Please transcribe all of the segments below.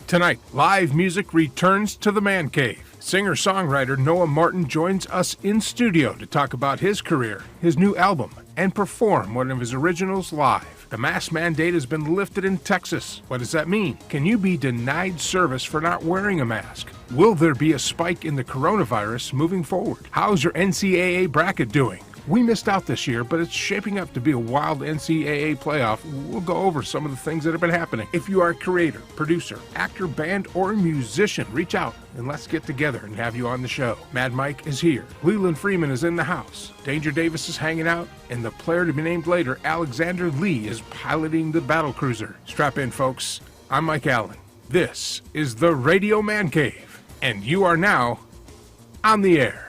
Tonight, live music returns to the Man Cave. Singer-songwriter Noah Martin joins us in studio to talk about his career, his new album, and perform one of his originals live. The mask mandate has been lifted in Texas. What does that mean? Can you be denied service for not wearing a mask? Will there be a spike in the coronavirus moving forward? How's your NCAA bracket doing? We missed out this year, but it's shaping up to be a wild NCAA playoff. We'll go over some of the things that have been happening. If you are a creator, producer, actor, band, or musician, reach out and let's get together and have you on the show. Mad Mike is here. Leland Freeman is in the house. Danger Davis is hanging out, and the player to be named later, Alexander Lee, is piloting the battle cruiser. Strap in, folks. I'm Mike Allen. This is the Radio Man Cave, and you are now on the air.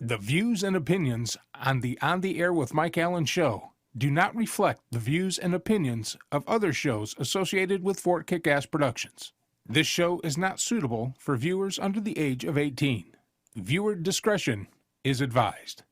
The views and opinions on the Air with Mike Allen show do not reflect the views and opinions of other shows associated with Fort Kick-Ass Productions. This show is not suitable for viewers under the age of 18. Viewer discretion is advised.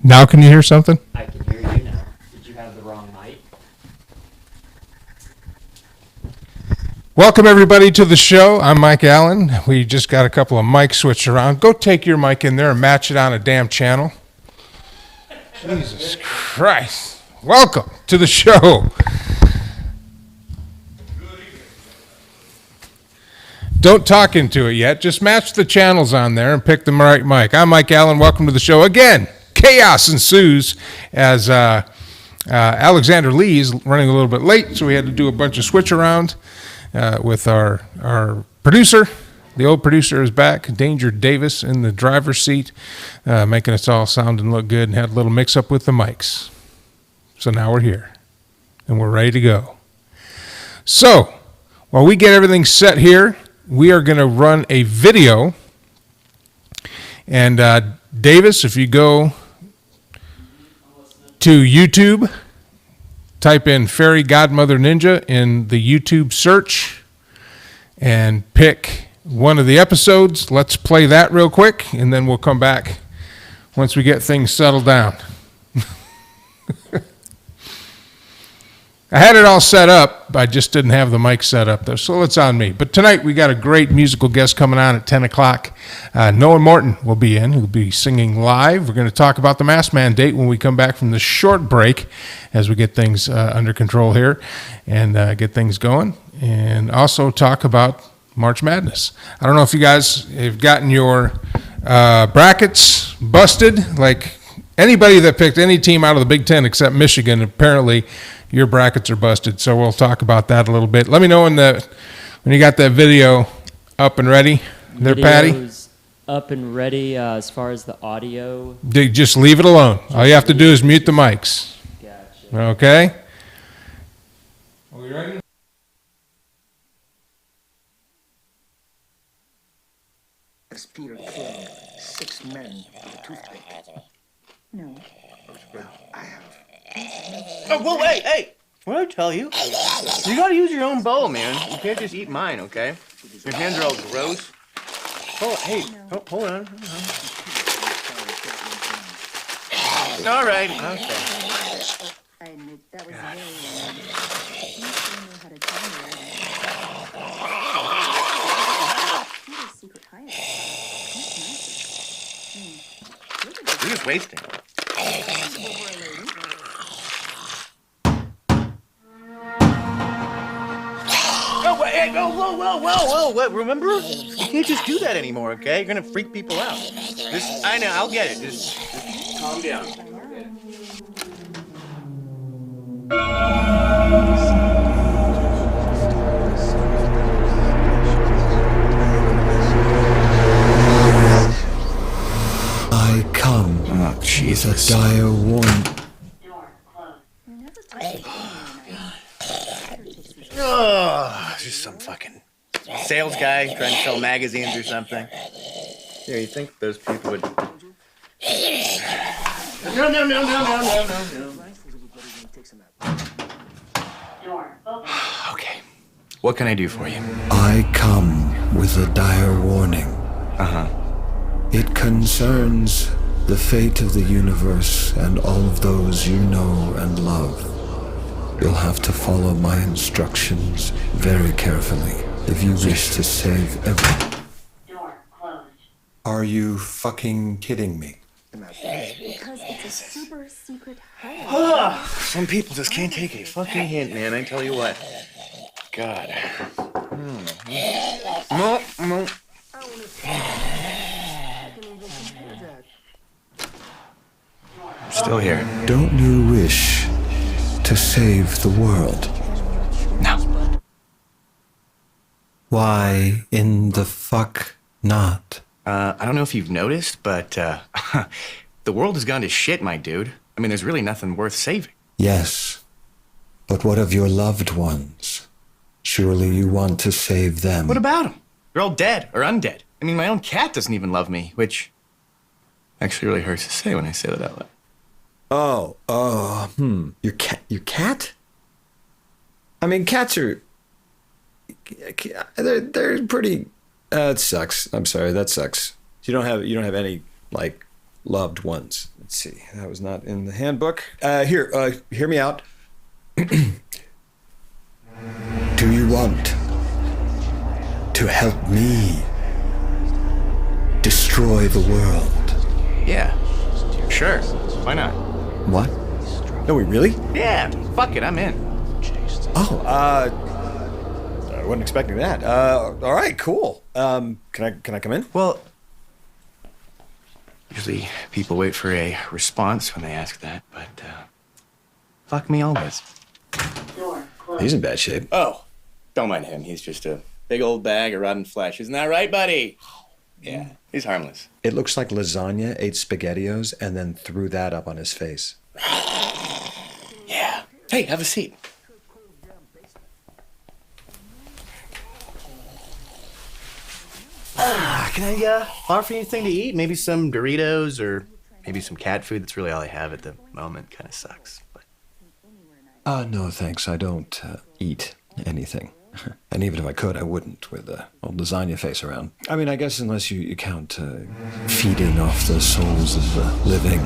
Now can you hear something? I can hear you now. Did you have the wrong mic? Welcome everybody to the show. I'm Mike Allen. We just got a couple of mics switched around. Go take your mic in there and match it on a damn channel. Jesus Christ. Welcome to the show. Don't talk into it yet. Just match the channels on there and pick the right mic. I'm Mike Allen. Welcome to the show again. Chaos ensues as Alexander Lee is running a little bit late, so we had to do a bunch of switch around with our producer. The old producer is back, Danger Davis, in the driver's seat, making us all sound and look good, and had a little mix-up with the mics. So now we're here, and we're ready to go. So, while we get everything set here, we are going to run a video. And Davis, if you go to YouTube, type in Fairy Godmother Ninja in the YouTube search, and pick one of the episodes. Let's play that real quick, and then we'll come back once we get things settled down. I had it all set up, I just didn't have the mic set up there, so it's on me. But tonight we got a great musical guest coming on at 10 o'clock. Noah Martin will be in. He'll be singing live. We're going to talk about the mask mandate when we come back from this short break as we get things under control here and get things going. And also talk about March Madness. I don't know if you guys have gotten your brackets busted. Like anybody that picked any team out of the Big Ten except Michigan, apparently your brackets are busted. So we'll talk about that a little bit. Let me know when you got that video up and ready there, Patty. Up and ready as far as the audio. Just leave it alone. All you have to do is mute the mics. Gotcha. Okay? Are we ready? Peter killed 6 men with a toothpick. No. Well, I have. Oh, whoa, hey! What did I tell you? You gotta use your own bowl, man. You can't just eat mine, okay? Your hands are all gross. Oh, hey, hold on. All right, okay. I admit that was very wrong. You know how to tell me. Peter's secret hiding. That's nice. You're just wasting. Oh, wait, hey, whoa, remember? You can't just do that anymore, okay? You're gonna freak people out. I know, I'll get it. Just calm down. I come with a dire warning. Oh, just some fucking sales guy trying to sell magazines or something. Yeah, you think those people would... No. Okay. What can I do for you? I come with a dire warning. Uh-huh. It concerns the fate of the universe and all of those you know and love. You'll have to follow my instructions very carefully if you wish to save everyone. Door closed. Are you fucking kidding me? Because it's a super secret hiding. Some people just can't take a fucking hint, man. I tell you what. God. No. Still here. Don't you wish to save the world? No. Why in the fuck not? I don't know if you've noticed, but the world has gone to shit, my dude. I mean, there's really nothing worth saving. Yes, but what of your loved ones? Surely you want to save them. What about them? They're all dead or undead. I mean, my own cat doesn't even love me, which actually really hurts to say when I say that out loud. Your cat? I mean, cats are... They're pretty... it sucks. I'm sorry, that sucks. You don't have any, like, loved ones. Let's see, that was not in the handbook. Hear me out. Do you want to help me destroy the world? Yeah, sure. Why not? What? No, we really? Yeah, fuck it, I'm in. I wasn't expecting that. All right, cool. Can I come in? Well, usually people wait for a response when they ask that, but fuck me always. Door closed. He's in bad shape. Oh, don't mind him. He's just a big old bag of rotten flesh. Isn't that right, buddy? Yeah, he's harmless. It looks like lasagna ate SpaghettiOs and then threw that up on his face. Yeah. Hey, have a seat. Can I offer you anything to eat? Maybe some Doritos or maybe some cat food. That's really all I have at the moment. Kind of sucks. But No thanks. I don't eat anything. And even if I could, I wouldn't with the old lasagna face around. I mean, I guess unless you count feeding off the souls of the living.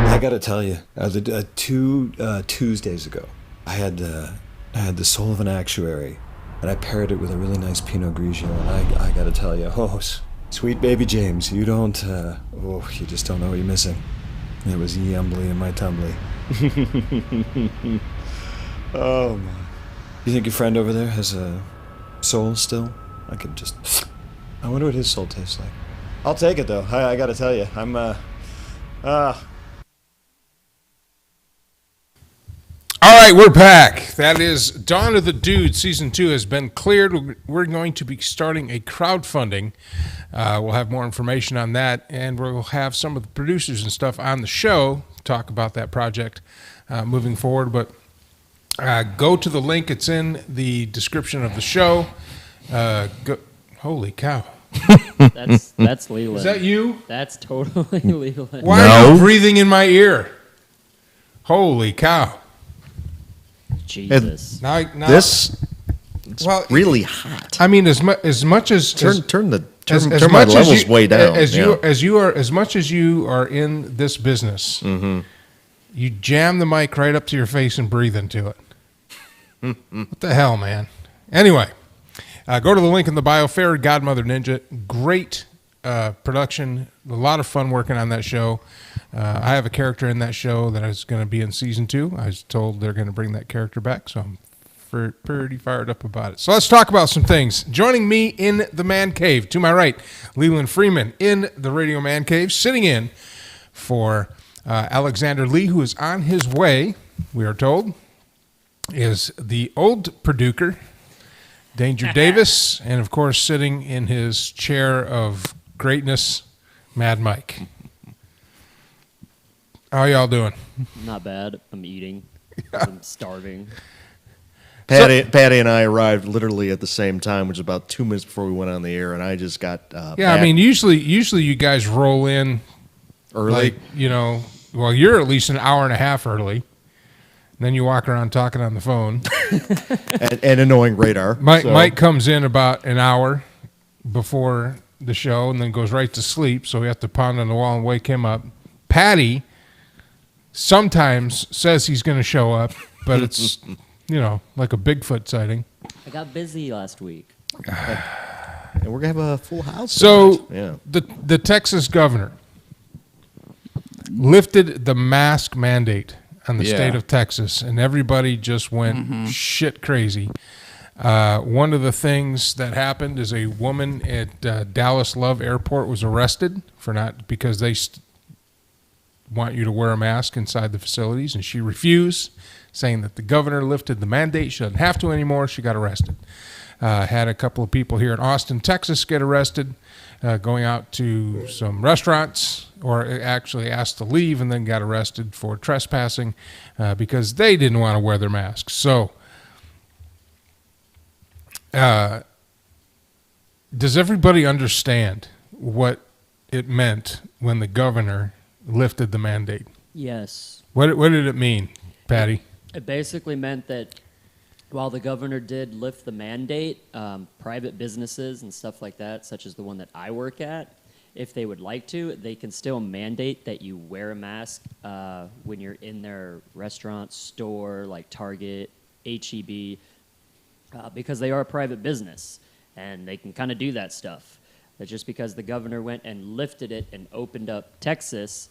I gotta tell you, two Tuesdays ago, I had the soul of an actuary, and I paired it with a really nice Pinot Grigio, and I gotta tell you, sweet baby James, you just don't know what you're missing. It was yumbly in my tumbly. Oh man. You think your friend over there has a soul still? I wonder what his soul tastes like. I'll take it though. I gotta tell you, I'm All right, we're back. That is Dawn of the Dude. Season 2 has been cleared. We're going to be starting a crowdfunding. We'll have more information on that, and we'll have some of the producers and stuff on the show talk about that project moving forward. But go to the link. It's in the description of the show. Holy cow. That's Leland. Is that you? That's totally Leland. Why are you breathing in my ear? Holy cow. Jesus. Now, It's really hot. I mean, as much as Turn my much as levels way down. As much as you are in this business, you jam the mic right up to your face and breathe into it. What the hell, man? Anyway, go to the link in the bio. Fairy Godmother Ninja, great production. A lot of fun working on that show. I have a character in that show that is going to be in season 2. I was told they're going to bring that character back, so I'm pretty fired up about it. So let's talk about some things. Joining me in the man cave, to my right, Leland Freeman in the Radio Man Cave, sitting in for Alexander Lee, who is on his way, we are told, is the old Perduker, Danger Davis, and of course, sitting in his chair of greatness, Mad Mike. How y'all doing? Not bad. I'm eating. I'm starving. Patty and I arrived literally at the same time, which is about 2 minutes before we went on the air, and I just got I mean, usually you guys roll in early. Like, you're at least an hour and a half early. Then you walk around talking on the phone. and annoying radar. Mike comes in about an hour before the show and then goes right to sleep, so we have to pound on the wall and wake him up. Patty sometimes says he's going to show up, but it's, like a Bigfoot sighting. I got busy last week. And we're going to have a full house. So yeah. the Texas governor lifted the mask mandate on the state of Texas, and everybody just went shit crazy. One of the things that happened is a woman at Dallas Love Airport was arrested because they want you to wear a mask inside the facilities, and she refused, saying that the governor lifted the mandate. She doesn't have to anymore. She got arrested. Had a couple of people here in Austin, Texas get arrested going out to some restaurants, or actually asked to leave and then got arrested for trespassing because they didn't want to wear their masks. So does everybody understand what it meant when the governor lifted the mandate? Yes. What did it mean, Patty? It basically meant that while the governor did lift the mandate, private businesses and stuff like that, such as the one that I work at, if they would like to, they can still mandate that you wear a mask when you're in their restaurant, store, like Target, H-E-B, because they are a private business, and they can kind of do that stuff. That just because the governor went and lifted it and opened up Texas,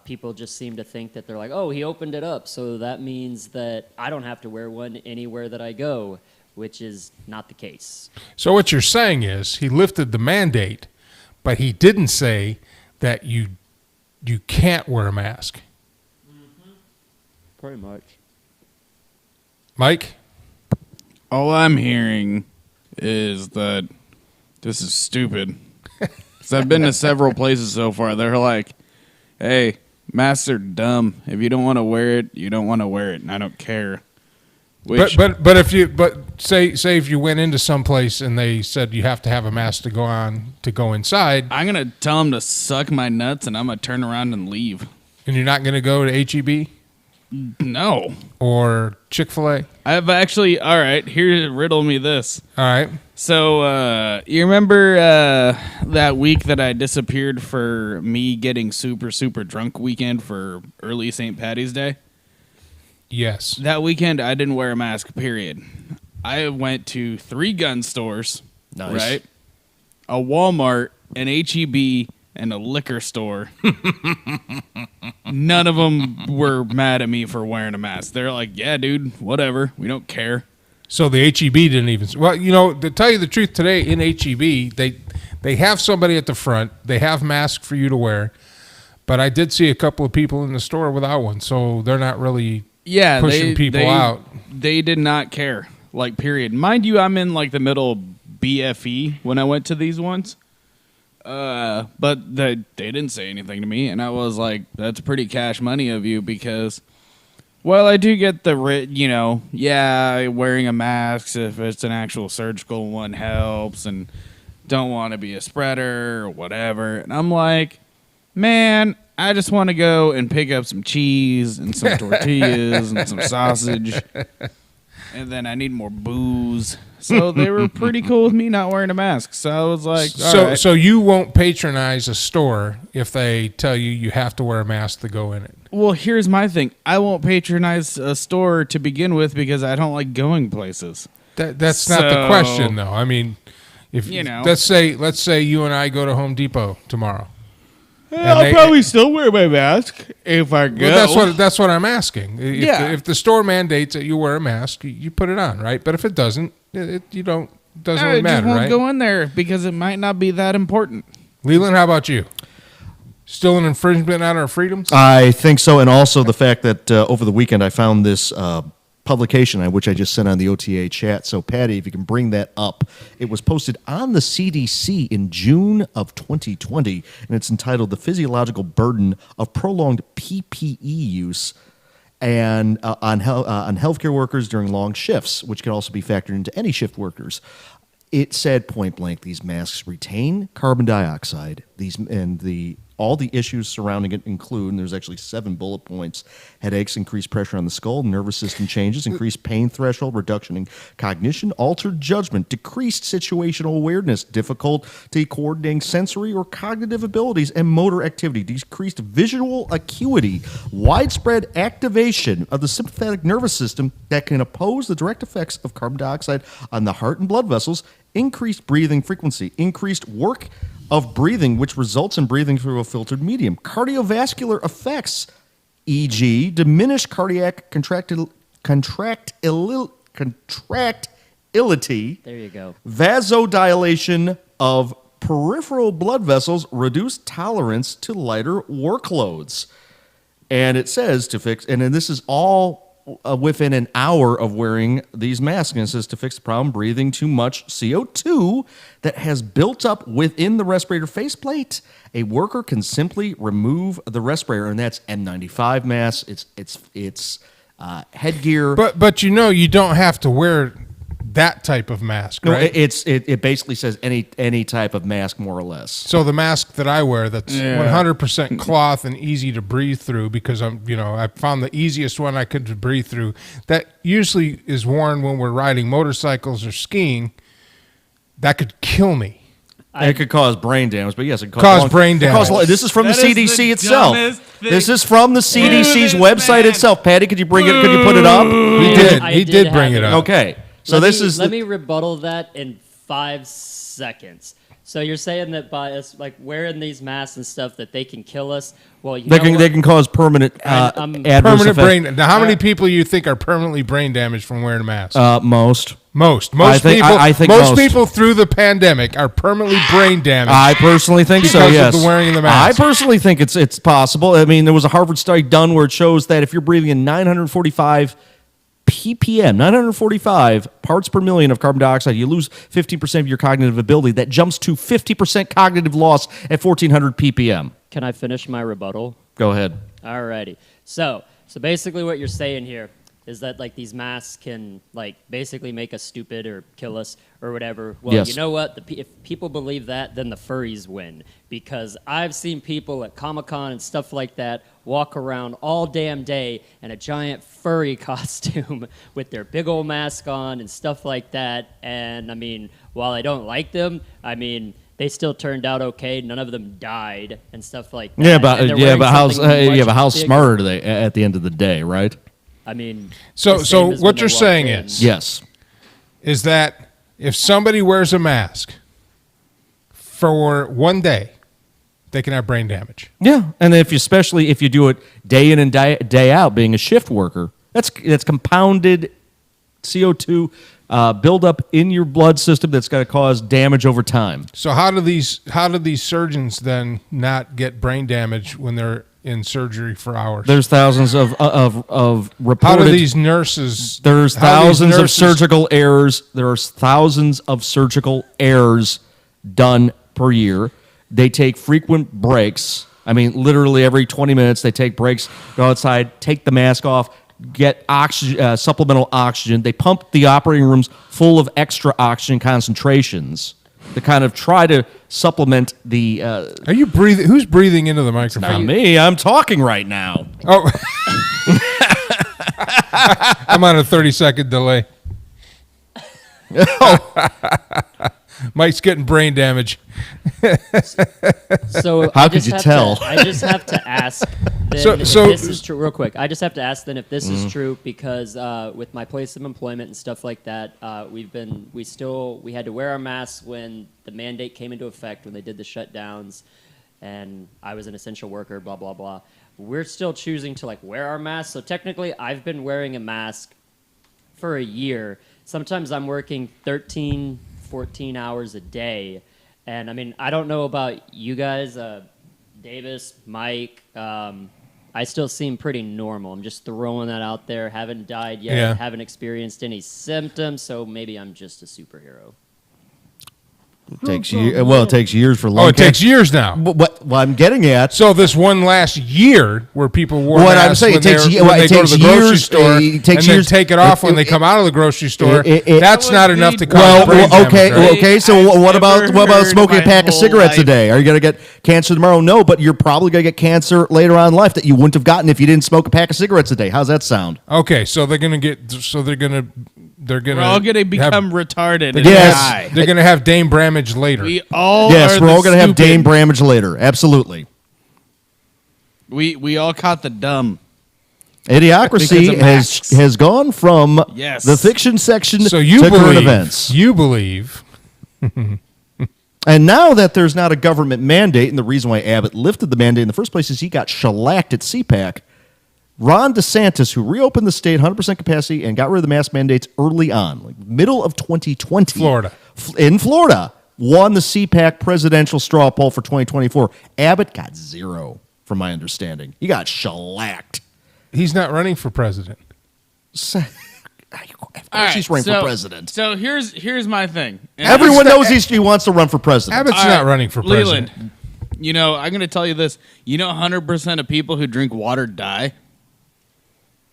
people just seem to think that they're like, oh, he opened it up, so that means that I don't have to wear one anywhere that I go, which is not the case. So what you're saying is he lifted the mandate, but he didn't say that you can't wear a mask. Mm-hmm. Pretty much. Mike? All I'm hearing is that this is stupid. 'Cause I've been to several places so far. They're like, hey, masks are dumb. If you don't want to wear it, you don't want to wear it, and I don't care. Which, but say if you went into some place and they said you have to have a mask to go inside, I'm gonna tell them to suck my nuts, and I'm gonna turn around and leave. And you're not gonna go to HEB? No. Or Chick-fil-A? I've actually. All right, here, riddle me this. All right. So, you remember that week that I disappeared for me getting super, super drunk weekend for early St. Patty's Day? Yes. That weekend, I didn't wear a mask, period. I went to 3 gun stores, Nice. right? A Walmart, an HEB, and a liquor store. None of them were mad at me for wearing a mask. They're like, yeah, dude, whatever. We don't care. So the HEB didn't even. Well, to tell you the truth, today in HEB, they have somebody at the front. They have masks for you to wear. But I did see a couple of people in the store without one, so they're not really pushing people out. They did not care, like, period. Mind you, I'm in, like, the middle of BFE when I went to these ones. But they didn't say anything to me, and I was like, that's pretty cash money of you because, well, I do get the, wearing a mask if it's an actual surgical one helps and don't want to be a spreader or whatever. And I'm like, man, I just want to go and pick up some cheese and some tortillas and some sausage, and then I need more booze. So they were pretty cool with me not wearing a mask. So I was like, so you won't patronize a store if they tell you have to wear a mask to go in it. Well, here's my thing. I won't patronize a store to begin with because I don't like going places. That's not the question, though. I mean, if let's say you and I go to Home Depot tomorrow. I'll probably still wear my mask if I go. Well, that's what I'm asking. If the store mandates that you wear a mask, you put it on, right? But if it doesn't, doesn't really matter, right? I just won't right? go in there because it might not be that important. Leland, how about you? Still an infringement on our freedoms? I think so, and also the fact that over the weekend I found this publication, which I just sent on the OTA chat. So, Patty, if you can bring that up. It was posted on the CDC in June of 2020, and it's entitled The Physiological Burden of Prolonged PPE Use and on healthcare workers during long shifts, which can also be factored into any shift workers. It said point blank, these masks retain carbon dioxide. All the issues surrounding it include, and there's actually 7 bullet points: headaches, increased pressure on the skull, nervous system changes, increased pain threshold, reduction in cognition, altered judgment, decreased situational awareness, difficulty coordinating sensory or cognitive abilities and motor activity, decreased visual acuity, widespread activation of the sympathetic nervous system that can oppose the direct effects of carbon dioxide on the heart and blood vessels, increased breathing frequency, increased work of breathing, which results in breathing through a filtered medium, cardiovascular effects, e.g., diminished cardiac contractility, there you go, vasodilation of peripheral blood vessels, reduced tolerance to lighter workloads. And it says to fix, and then this is all within an hour of wearing these masks, and it says to fix the problem, breathing too much CO2 that has built up within the respirator faceplate. A worker can simply remove the respirator, and that's N95 masks. It's headgear. But you don't have to wear that type of mask, right? No, it basically says any type of mask, more or less. So the mask that I wear, that's 100% cloth and easy to breathe through, because I found the easiest one I could breathe through. That usually is worn when we're riding motorcycles or skiing. That could kill me. It could cause brain damage, but yes, it could cause brain damage. This is from the CDC itself. This is from the CDC's website itself. Patty, could you bring it? Could you put it up? He did bring it up. Okay. So let me rebuttal that in 5 seconds. So you're saying that by us wearing these masks and stuff that they can kill us? Well, they can cause permanent adverse permanent effect. brain. Now, how many people you think are permanently brain damaged from wearing a mask? Most. I think most people through the pandemic are permanently brain damaged. I personally think so. Yes, of the wearing of the mask. I personally think it's possible. I mean, there was a Harvard study done where it shows that if you're breathing in 945 ppm, 945 parts per million of carbon dioxide, you lose 15% of your cognitive ability. That jumps to 50% cognitive loss at 1400 ppm. Can I finish my rebuttal? Go ahead. Alrighty. So basically what you're saying here is that like these masks can like basically make us stupid or kill us or whatever. Well, Yes. you know what? If people believe that, then the furries win, because I've seen people at Comic-Con and stuff like that walk around all damn day in a giant furry costume with their big old mask on and stuff like that. And I mean, while I don't like them, I mean, they still turned out okay. None of them died and stuff like that. Yeah, but And they're wearing how something much how bigger. smart are they at the end of the day, right? I mean, So the same as when what they you're walked saying in. Yes. is that if somebody wears a mask for one day, they can have brain damage. Yeah, and especially if you do it day in and day out, being a shift worker, that's compounded CO2 buildup in your blood system that's going to cause damage over time. So how do these surgeons then not get brain damage when they're in surgery for hours? There's thousands of reported. How do these nurses? There's how do these thousands of nurses- surgical errors. There's thousands of surgical errors done per year. They take frequent breaks. I mean, literally every 20 minutes they take breaks, go outside, take the mask off, get oxygen, supplemental oxygen. They pump the operating rooms full of extra oxygen concentrations to kind of try to supplement the. Are you breathing? Who's breathing into the Not microphone? me. I'm talking right now. Oh, I'm on a 30-second delay. Mike's getting brain damage. So How I could just you have tell? I just have to ask. Then So- if so- this is true, real quick. I just have to ask then if this is true, because with my place of employment and stuff like that, we had to wear our masks when the mandate came into effect, when they did the shutdowns, and I was an essential worker. Blah blah blah. We're still choosing to like wear our masks. So technically, I've been wearing a mask for a year. Sometimes I'm working 13, 14 hours a day. And I mean, I don't know about you guys, Davis, Mike. I still seem pretty normal. I'm just throwing that out there. Haven't died yet. Yeah. Haven't experienced any symptoms. So maybe I'm just a superhero. It takes it takes years for lung Oh, it takes cancer. years now. What I'm getting at. So this one last year where people wore What I'm masks saying, when it takes they ye- when well, they it go to takes the grocery years, store it takes and years- then take it off when they it- come out of the grocery store, it- that's That not would enough be- to cause Well, brain damage, okay, right? okay. So I've what about never heard smoking a my pack of whole cigarettes a life. day? Are you gonna get cancer tomorrow? No, but you're probably gonna get cancer later on in life that you wouldn't have gotten if you didn't smoke a pack of cigarettes a day. How's that sound? Okay, so they're gonna We're all gonna become retarded and Yes. die. They're gonna have Dame Bramage later. We all Yes, are we're the all gonna have stupid. Dame Bramage later. Absolutely. We all caught the dumb. Idiocracy Because of masks. has gone from Yes. the fiction section So you to current believe events. you believe And now that there's not a government mandate, and the reason why Abbott lifted the mandate in the first place is he got shellacked at CPAC. Ron DeSantis, who reopened the state 100% capacity and got rid of the mask mandates early on, like middle of 2020. Florida. In Florida, won the CPAC presidential straw poll for 2024. Abbott got 0, from my understanding. He got shellacked. he's not running for president. Of course All right, he's running so- for president. So here's my thing. And Everyone knows he wants to run for president. Abbott's All not right, running for president. Leland, you know, I'm going to tell you this. You know 100% of people who drink water die?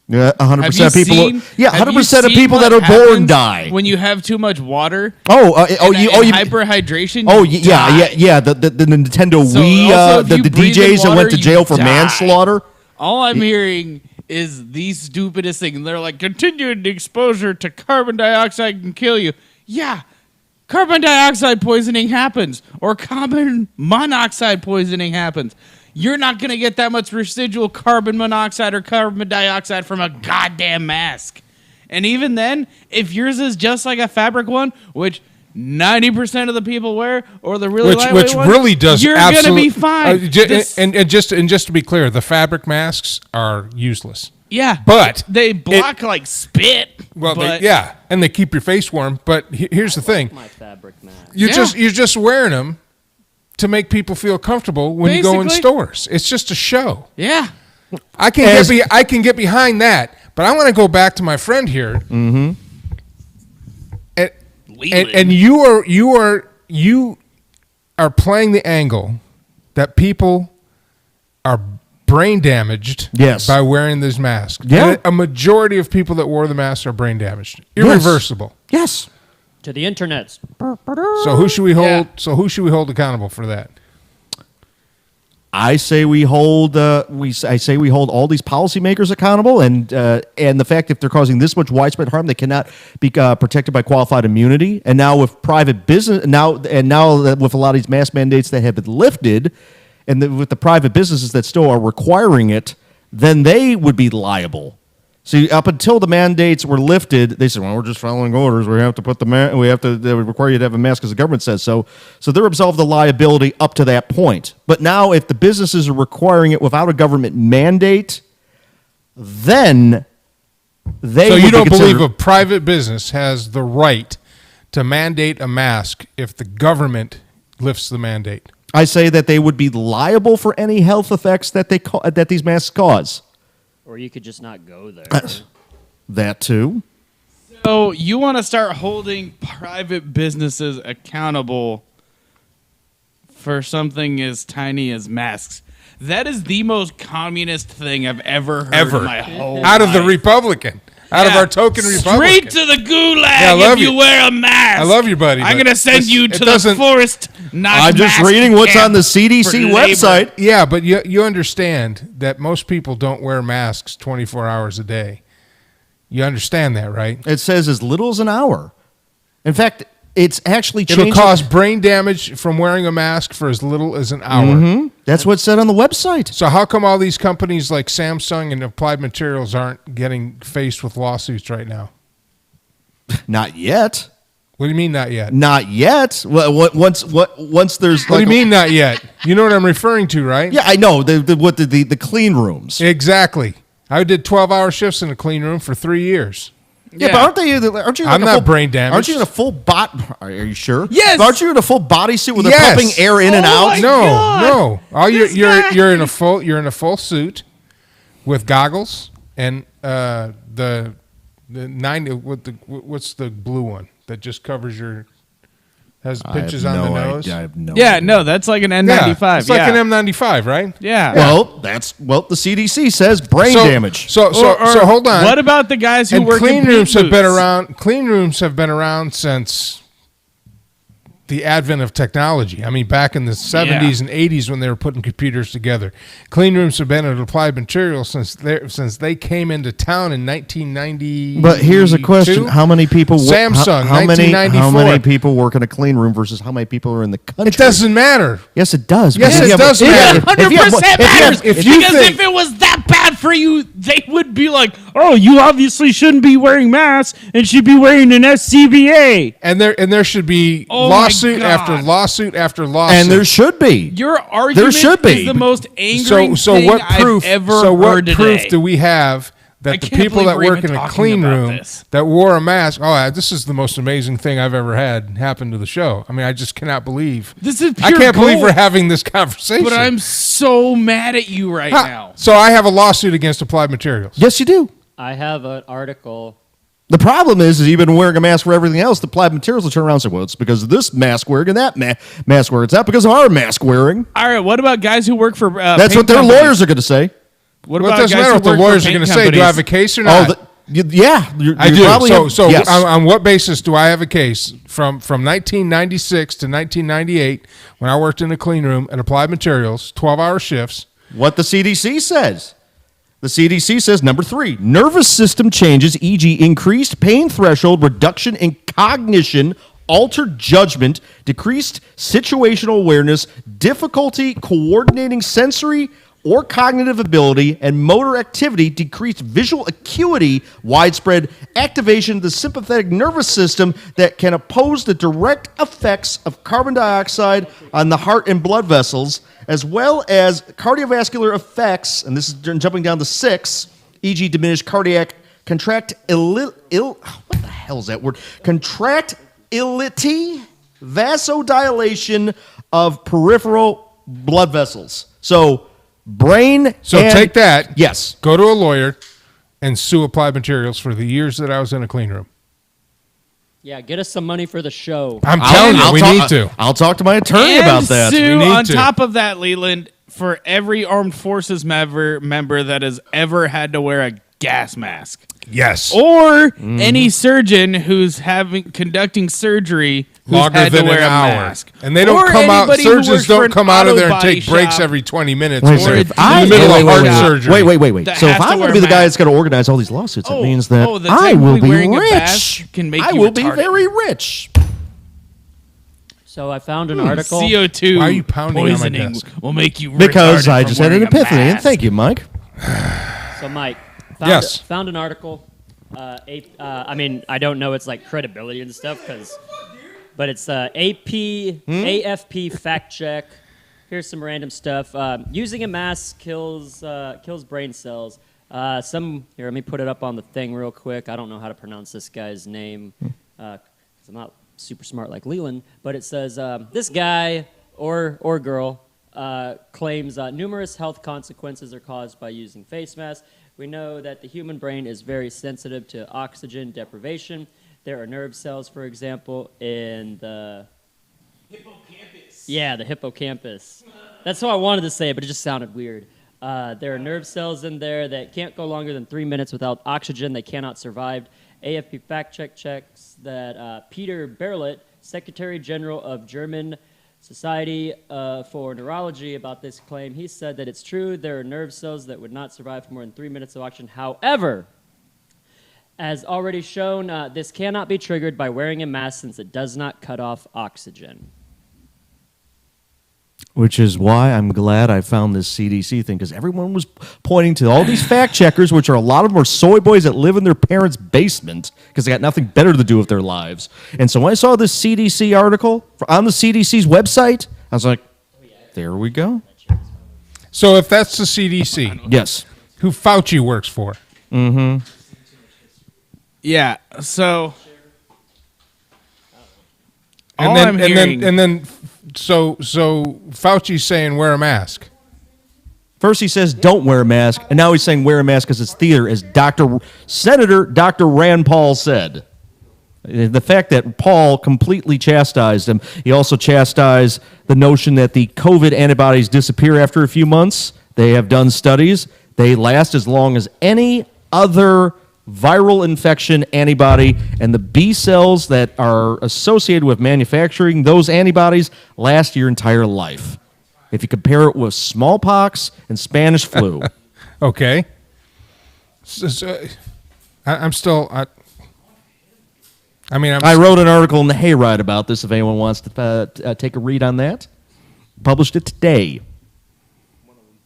Yeah, 100% Have you of people. seen- Yeah, have you 100% of seen people what that are born happens die. when you have too much water. You Hyperhydration. Oh, you yeah, die. yeah. The Nintendo So Wii, also, if the you breathe in DJs that water, went to you jail for die. manslaughter. All I'm hearing is the stupidest thing. They're like, continued exposure to carbon dioxide can kill you. Yeah, carbon dioxide poisoning happens, or carbon monoxide poisoning happens. You're not going to get that much residual carbon monoxide or carbon dioxide from a goddamn mask. And even then, if yours is just like a fabric one, which 90% of the people wear, or the really lightweight which one, really does you're going to absolute- be fine. This- and just to be clear, the fabric masks are useless. yeah, But they block like spit. Well, but and they keep your face warm. But here's the thing: My fabric mask. you're Yeah. you're just wearing them to make people feel comfortable when you go in Basically. stores. It's just a show. Yeah. I can get behind that, but I want to go back to my friend here. Mm-hmm. And you are playing the angle that people are brain damaged by wearing this mask. Yeah. And a majority of people that wore the mask are brain damaged. Irreversible. Yes. To the internets. So who should we hold? So who should we hold accountable for that? I say we hold. I say we hold all these policymakers accountable, and the fact if they're causing this much widespread harm, they cannot be protected by qualified immunity. And now with private business, now that with a lot of these mask mandates that have been lifted, and with the private businesses that still are requiring it, then they would be liable. See, up until the mandates were lifted, they said, "Well, we're just following orders. We have to put they require you to have a mask because the government says so." So they're absolved of liability up to that point. But now, if the businesses are requiring it without a government mandate, then they. So you don't believe a private business has the right to mandate a mask if the government lifts the mandate? I say that they would be liable for any health effects that that these masks cause. Or you could just not go there. That too. So you want to start holding private businesses accountable for something as tiny as masks. That is the most communist thing I've ever heard in my whole Out of life. the Republican. Out of our token Republican. Straight to the gulag if you wear a mask. I love you, buddy. I'm going to send you to the forest, not I'm just mask reading what's camp on the CDC for website. labor. Yeah, but you understand that most people don't wear masks 24 hours a day. You understand that, right? It says as little as an hour. In fact, it's actually It'll changing. cause brain damage from wearing a mask for as little as an hour. Mm-hmm. That's what's said on the website. So how come all these companies like Samsung and Applied Materials aren't getting faced with lawsuits right now? Not yet. What do you mean not yet? Not yet. Well, once there's. What do you mean not yet? You know what I'm referring to, right? Yeah, I know the clean rooms. Exactly. I did 12-hour shifts in a clean room for 3 years. Yeah, but aren't you? I'm not brain damaged. Aren't you in a full bot? Are you sure? Yes. But aren't you in a full bodysuit with Yes. a pumping air in and Oh out? my No, God. no. All This you're in a full suit with goggles and the 90 what's the blue one that just covers your has pinches on the nose? I have no. Yeah, no, that's like an N95. Yeah, it's like an M95, right? Yeah. Well, that's the CDC says brain damage. So hold on. What about the guys who And work clean in rooms have been booths? around. Clean rooms have been around since the advent of technology. I mean, back in the 70s and 80s when they were putting computers together. Clean rooms have been at Applied Materials since they came into town in 1990. But here's a question: how many people? Samsung, how many 1994. people work in a clean room versus how many people are in the country? It doesn't matter. Yes, it does. Yes, Because it if you have- does if you matter. have- if you have- 100% matters. if you because think- if it was that bad for you, they would be like, "Oh, you obviously shouldn't be wearing masks and should be wearing an SCBA." And there should be Oh my lawsuit after God. lawsuit after lawsuit. and there should be. Your argument should be. is the most angering so thing what proof? I've ever So what heard proof today. do we have I that the can't people believe that we're work even in a talking clean about room this. that wore a mask? Oh, this is the most amazing thing I've ever had happen to the show. I mean, I just cannot believe. This is I pure can't believe gold. we're having this conversation. But I'm so mad at you right now. So I have a lawsuit against Applied Materials. Yes, you do. I have an article. The problem is you've been wearing a mask for everything else. The Applied Materials will turn around and say, well, it's because of this mask wearing and that mask wearing. It's not because of our mask wearing. All right, what about guys who work for That's paint what their companies? lawyers are going to say. What Well, it about doesn't guys matter who what the work for lawyers are paint going to say. Do I have a companies? case or not? Yeah. I do. Probably yes. On what basis do I have a case from 1996 to 1998 when I worked in a clean room at Applied Materials, 12-hour shifts? What the CDC says. The CDC says, number 3, nervous system changes, e.g. increased pain threshold, reduction in cognition, altered judgment, decreased situational awareness, difficulty coordinating sensory or cognitive ability, and motor activity, decreased visual acuity, widespread activation of the sympathetic nervous system that can oppose the direct effects of carbon dioxide on the heart and blood vessels, as well as cardiovascular effects, and this is jumping down to 6, e.g. diminished cardiac what the hell is that word? Contractility, vasodilation of peripheral blood vessels. So brain. So take that. Yes. Go to a lawyer and sue Applied Materials for the years that I was in a clean room. Yeah, get us some money for the show. I'm telling you, we need to. I'll talk to my attorney And about that. Sue, We need on to. top of that, Leland, for every armed forces member that has ever had to wear a gas mask. Yes. Or any surgeon who's conducting surgery who's Longer had than to wear an a hour. mask. And they don't Or come out, anybody who surgeons works for don't an come out of there and auto body take breaks shop. every 20 minutes. Wait a Or second. in the middle of heart surgery. Wait. That So if has to I'm going wear to be the a guy mask. that's going to organize all these lawsuits, that means that that I will technically be wearing a rich. mask can make I you will be retarded. very rich. So I found an article. CO2 Why are you pounding on my poisoning desk? will make you Because retarded I from just had an wearing a epiphany. And mask. thank you, Mike. So Mike, Yes. found an article. I mean, I don't know its like credibility and stuff, but it's AFP fact check. Here's some random stuff. Using a mask kills brain cells. Here, let me put it up on the thing real quick. I don't know how to pronounce this guy's name because I'm not super smart like Leland. But it says this guy or girl claims numerous health consequences are caused by using face masks. We know that the human brain is very sensitive to oxygen deprivation. There are nerve cells, for example, in the hippocampus. Yeah, the hippocampus. That's how I wanted to say it, but it just sounded weird. There are nerve cells in there that can't go longer than 3 minutes without oxygen. They cannot survive. AFP fact check checks that Peter Berlet, Secretary General of German Society for Neurology, about this claim. He said that it's true. There are nerve cells that would not survive for more than 3 minutes of oxygen. However, as already shown, this cannot be triggered by wearing a mask since it does not cut off oxygen. Which is why I'm glad I found this CDC thing, because everyone was pointing to all these fact checkers, which are a lot of them are soy boys that live in their parents' basement because they got nothing better to do with their lives. And so when I saw this CDC article on the CDC's website, I was like, there we go. So if that's the CDC, Yes. who Fauci works for, Yeah, so and all then I'm and hearing, then and then so Fauci's saying wear a mask. First he says don't wear a mask, and now he's saying wear a mask because it's theater, as Senator Dr. Rand Paul said. The fact that Paul completely chastised him, he also chastised the notion that the COVID antibodies disappear after a few months. They have done studies. They last as long as any other viral infection antibody, and the B cells that are associated with manufacturing those antibodies last your entire life. If you compare it with smallpox and Spanish flu. Okay. I'm still. I wrote an article in the Hayride about this if anyone wants to take a read on that. Published it today.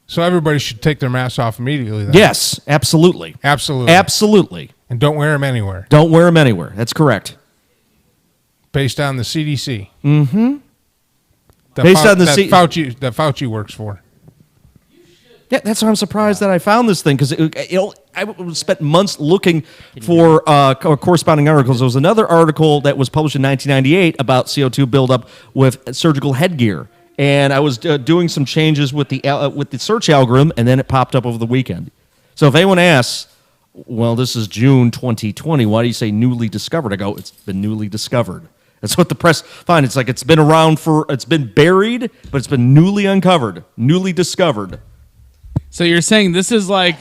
So everybody should take their masks off immediately then. Yes, absolutely. Absolutely. Absolutely. And don't wear them anywhere. Don't wear them anywhere. That's correct. Based on the CDC. Mm-hmm. That Based on the that Fauci works for. Yeah, that's why I'm surprised that I found this thing, because I spent months looking for corresponding articles. There was another article that was published in 1998 about CO2 buildup with surgical headgear, and I was doing some changes with the search algorithm, and then it popped up over the weekend. So if anyone asks, well, this is June 2020, why do you say newly discovered? I go, it's been newly discovered. That's what the press find. It's like it's been around it's been buried, but it's been newly uncovered, newly discovered. so you're saying this is like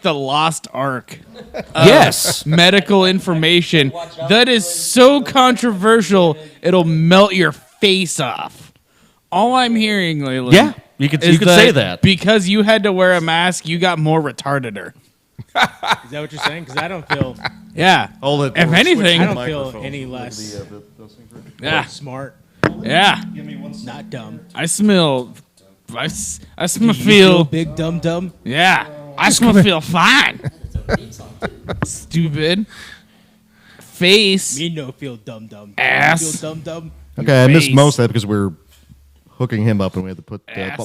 the lost ark of Yes. medical information that is so controversial it'll melt your face off. All I'm hearing, Leland, Yeah, you could say that. because you had to wear a mask, you got more retardader. Is that what you're saying? Because I don't feel. Yeah. If anything, I don't feel any less yeah, smart. yeah. Not dumb. I smell. I Feel feel. big dumb dumb. Yeah, I feel fine. Stupid face. Me no feel dumb dumb. Ass. Feel dumb dumb. Okay, I missed face. most of that because we were hooking him up and we had to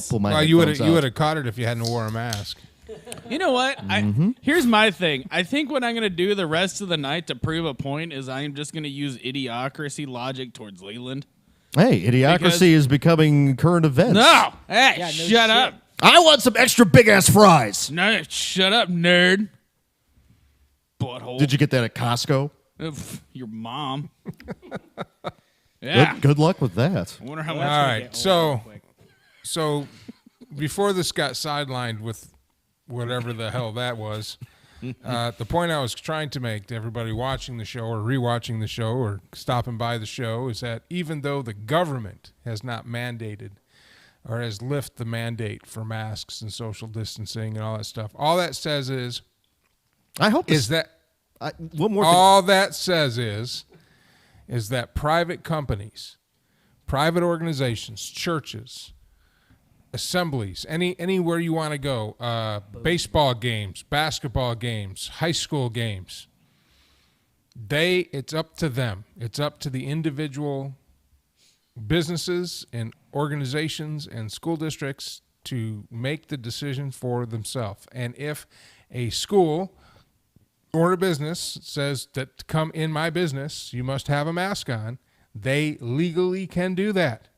pull my Well, you would headphones out. have caught it if you hadn't wore a mask. You know what? Here's my thing. I think what I'm gonna do the rest of the night to prove a point is I am just gonna use idiocracy logic towards Leland. Hey, idiocracy is becoming current events. No, hey, Yeah, no shut shit. up. I want some extra big ass fries. No, shut up, nerd. Butthole. Did you get that at Costco? Your mom. Yeah. Good luck with that. I wonder how All much. right. So before this got sidelined with whatever the hell that was, the point I was trying to make to everybody watching the show or rewatching the show or stopping by the show is that even though the government has not mandated or has lifted the mandate for masks and social distancing and all that stuff, all that says is, I hope is that one more all that says is that private companies, private organizations, churches, assemblies, anywhere you want to go, baseball games, basketball games, high school games, it's up to them. It's up to the individual businesses and organizations and school districts to make the decision for themselves. And if a school or a business says that to come in my business, you must have a mask on, they legally can do that.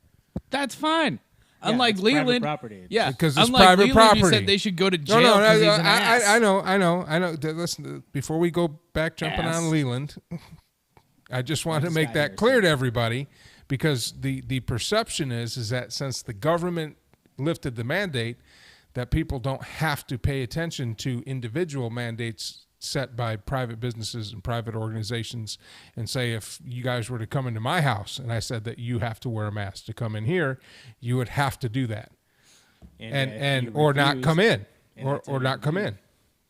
That's fine. Yeah, Unlike it's private Leland, property. yeah, Because it's unlike private Leland, property. You said they should go to jail. No, because he's an ass. I know. Listen, before we go back jumping on Leland, I just wanted to make that clear to everybody, because the perception is that since the government lifted the mandate, that people don't have to pay attention to individual mandates set by private businesses and private organizations, and say, if you guys were to come into my house and I said that you have to wear a mask to come in here, you would have to do that, and or not come in, or not come in.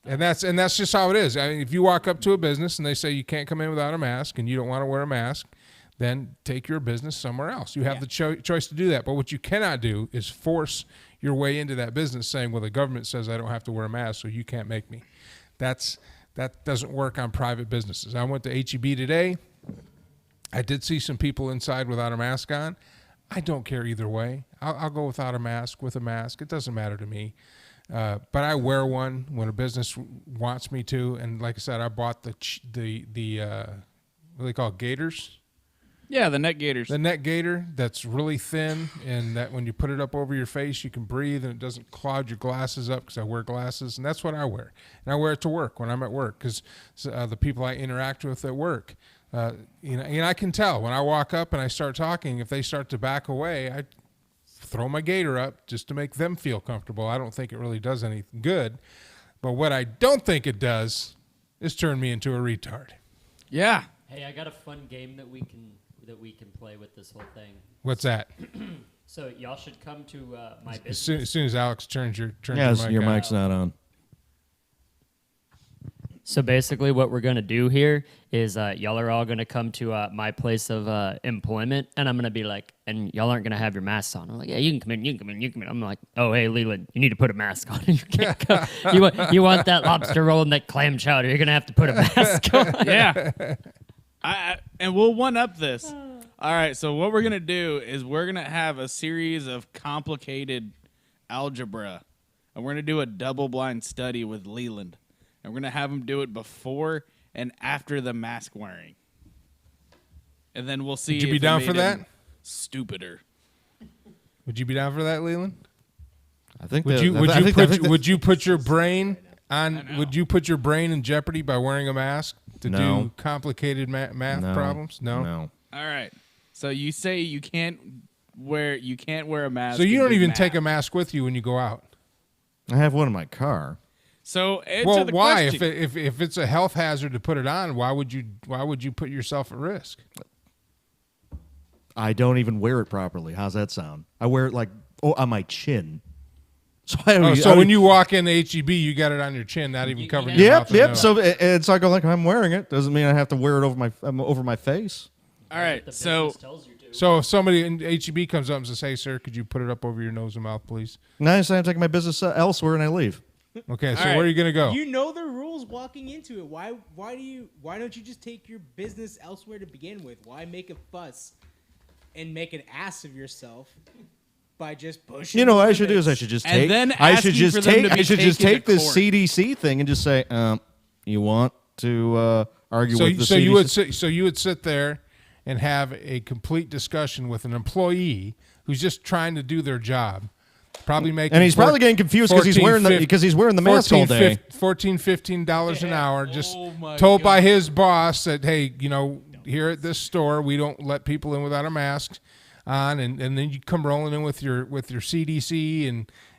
And that's just how it is. I mean, if you walk up to a business and they say you can't come in without a mask and you don't want to wear a mask, then take your business somewhere else. You have the choice to do that. But what you cannot do is force your way into that business saying, well, the government says I don't have to wear a mask, so you can't make me. That doesn't work on private businesses. I went to H-E-B today. I did see some people inside without a mask on. I don't care either way. I'll go without a mask, with a mask. It doesn't matter to me. But I wear one when a business wants me to. And like I said, I bought the what do they call it, gaiters? Yeah, the net gaiters. The net gaiter that's really thin, and that when you put it up over your face, you can breathe and it doesn't cloud your glasses up, because I wear glasses, and that's what I wear. And I wear it to work when I'm at work, because the people I interact with at work, and I can tell when I walk up and I start talking, if they start to back away, I throw my gaiter up just to make them feel comfortable. I don't think it really does anything good. But what I don't think it does is turn me into a retard. Yeah. Hey, I got a fun game that we can play with this whole thing. What's that? So y'all should come to my As business. soon as Alex turns your your mic on. mic's not on. So basically what we're going to do here is y'all are all going to come to my place of employment, and I'm going to be like, and y'all aren't going to have your masks on. I'm like, yeah, you can come in, you can come in, you can come in. I'm like, oh, hey, Leland, you need to put a mask on. You can't come. You want that lobster roll and that clam chowder, you're going to have to put a mask on. Yeah. And we'll one-up this. All right, so what we're going to do is we're going to have a series of complicated algebra, and we're going to do a double-blind study with Leland. And we're going to have him do it before and after the mask wearing. And then we'll see Would you if be it down made for that? him stupider. Would you be down for that, Leland? I think. Would you put your brain on? Would you put your brain in jeopardy by wearing a mask to do complicated math problems? No. All right. So you say you can't wear a mask. So you and don't do even math. take a mask with you when you go out. I have one in my car. So Well, the why? question. If it's a health hazard to put it on, why would you put yourself at risk? I don't even wear it properly. How's that sound? I wear it like on my chin. So When you walk in HEB, you got it on your chin, not even covering your mouth. Yep. So it's like I'm wearing it. Doesn't mean I have to wear it over my face. All right. So if somebody in HEB comes up and says, "Hey, sir, could you put it up over your nose and mouth, please?" Now I'm taking my business elsewhere and I leave. Okay, so right. where are you gonna go? You know the rules walking into it. Why don't you just take your business elsewhere to begin with? Why make a fuss and make an ass of yourself by just pushing? You know what I should do is I should just And take. then I should asking just for them take. to be I should just taken take to this court. CDC thing and just say, you want to argue with the CDC? So you would sit there and have a complete discussion with an employee who's just trying to do their job. Probably making, and he's probably getting confused because he's wearing the mask all day. $14, $15 an hour, just my told by God. his boss that, hey, here at this store we don't let people in without a mask on, and then you come rolling in with your CDC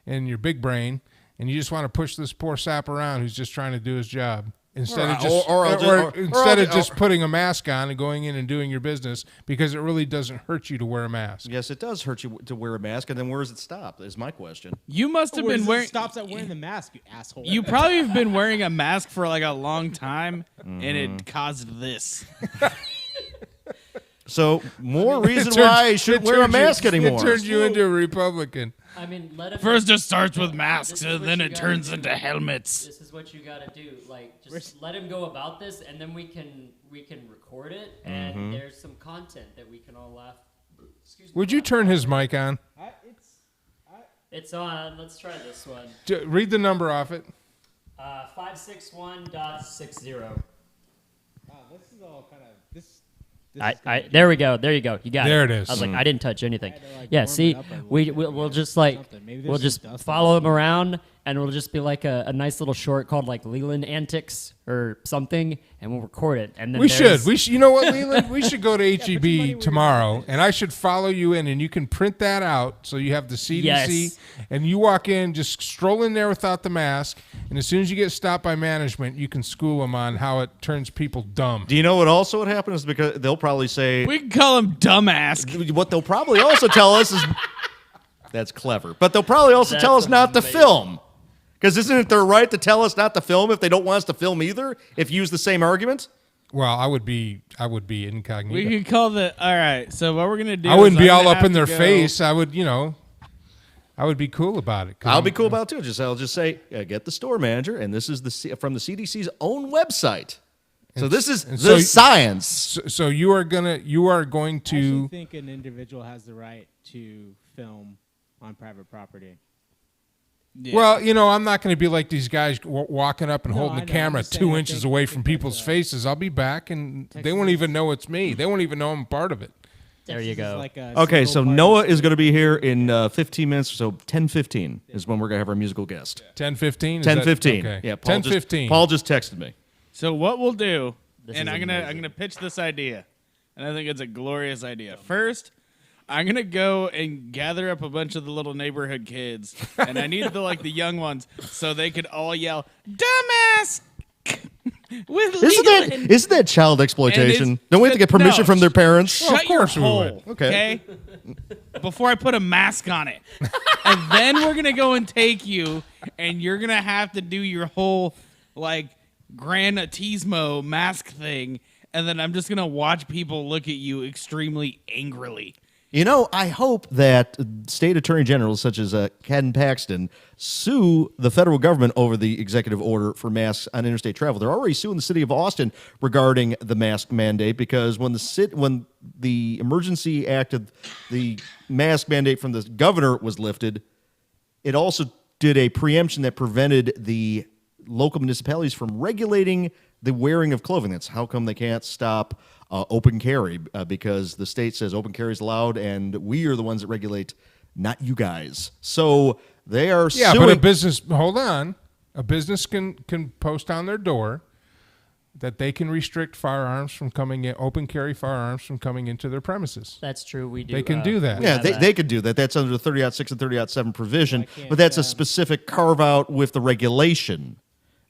and your big brain, and you just want to push this poor sap around who's just trying to do his job. Instead of just putting a mask on and going in and doing your business, because it really doesn't hurt you to wear a mask. Yes, it does hurt you to wear a mask, and then where does it stop? Is my question. You must have been wearing. Stops at wearing the mask, you asshole. You probably have been wearing a mask for like a long time, and it caused this. So more reason why I shouldn't wear a mask anymore. It turned you into a Republican. I mean, let him. First it starts with masks, and then it turns into helmets. This is what you gotta do. Like, just let him go about this, and then we can record it, and there's some content that we can all laugh. Excuse me. Would you turn his mic on? It's on. Let's try this one. Read the number off it. 561.60. Wow, this is all kind of this. There we go. There you go. You got it. There it is. I was like, I didn't touch anything. I had to, like, Yeah, warm see, it up a little we'll just like something. Maybe there's we'll some just dust follow him around, and it'll just be like a nice little short called like Leland Antics or something, and we'll record it. And then We should. You know what, Leland? We should go to HEB tomorrow, it. and I should follow you in, and you can print that out so you have the CDC, Yes. and you walk in, just stroll in there without the mask, and as soon as you get stopped by management, you can school them on how it turns people dumb. Do you know what also would happen is because they'll probably say We can call him dumbass. what they'll probably also tell us is that's clever, but they'll probably also tell us not to film. Because isn't it their right to tell us not to film if they don't want us to film either? If you use the same argument? Well, I would be incognito. We could call the. All right. So what we're gonna do? I wouldn't is be I'm all gonna up in have their to go- face. I would, I would be cool about it. 'Cause I'll be cool about it too. I'll just say, get the store manager, and this is from the CDC's own website. So this is the science. So you are going I actually to. think an individual has the right to film on private property. Yeah. Well, I'm not going to be like these guys walking up and No, holding I the know. camera I'm just saying, 2 I inches think- away I from think people's that's faces. I'll be back, and they Texas won't is- even know it's me. They won't even know I'm part of it. There you Texas is go. like a Okay, so single party Noah state. is going to be here in 15 minutes. So 10:15 is when we're going to have our musical guest. 10:15. 10:15. Okay. Yeah, Paul 10:15. Paul just texted me. So what we'll do, This and is I'm amazing. gonna pitch this idea, and I think it's a glorious idea. First, I'm gonna go and gather up a bunch of the little neighborhood kids, and I need the young ones so they could all yell "dumbass" with Leland. Isn't that child exploitation? And Don't we have to get permission no. from their parents? Shut of your course we would. hole, Okay. Before I put a mask on it, and then we're gonna go and take you, and you're gonna have to do your whole like Gran Turismo mask thing, and then I'm just gonna watch people look at you extremely angrily. I hope that state attorney generals such as Ken Paxton sue the federal government over the executive order for masks on interstate travel. They're already suing the city of Austin regarding the mask mandate because when the emergency act of the mask mandate from the governor was lifted, it also did a preemption that prevented the local municipalities from regulating the wearing of clothing. That's how come they can't stop open carry because the state says open carry is allowed, and we are the ones that regulate, not you guys. So they are Yeah, suing. but a business. Hold on. A business can post on their door that they can restrict firearms from coming in, open carry firearms from coming into their premises. That's true. We do. They can do that. we Yeah, have they could do that. That's under the 30.6 and 30.7 provision, can't, but that's a specific carve out with the regulation,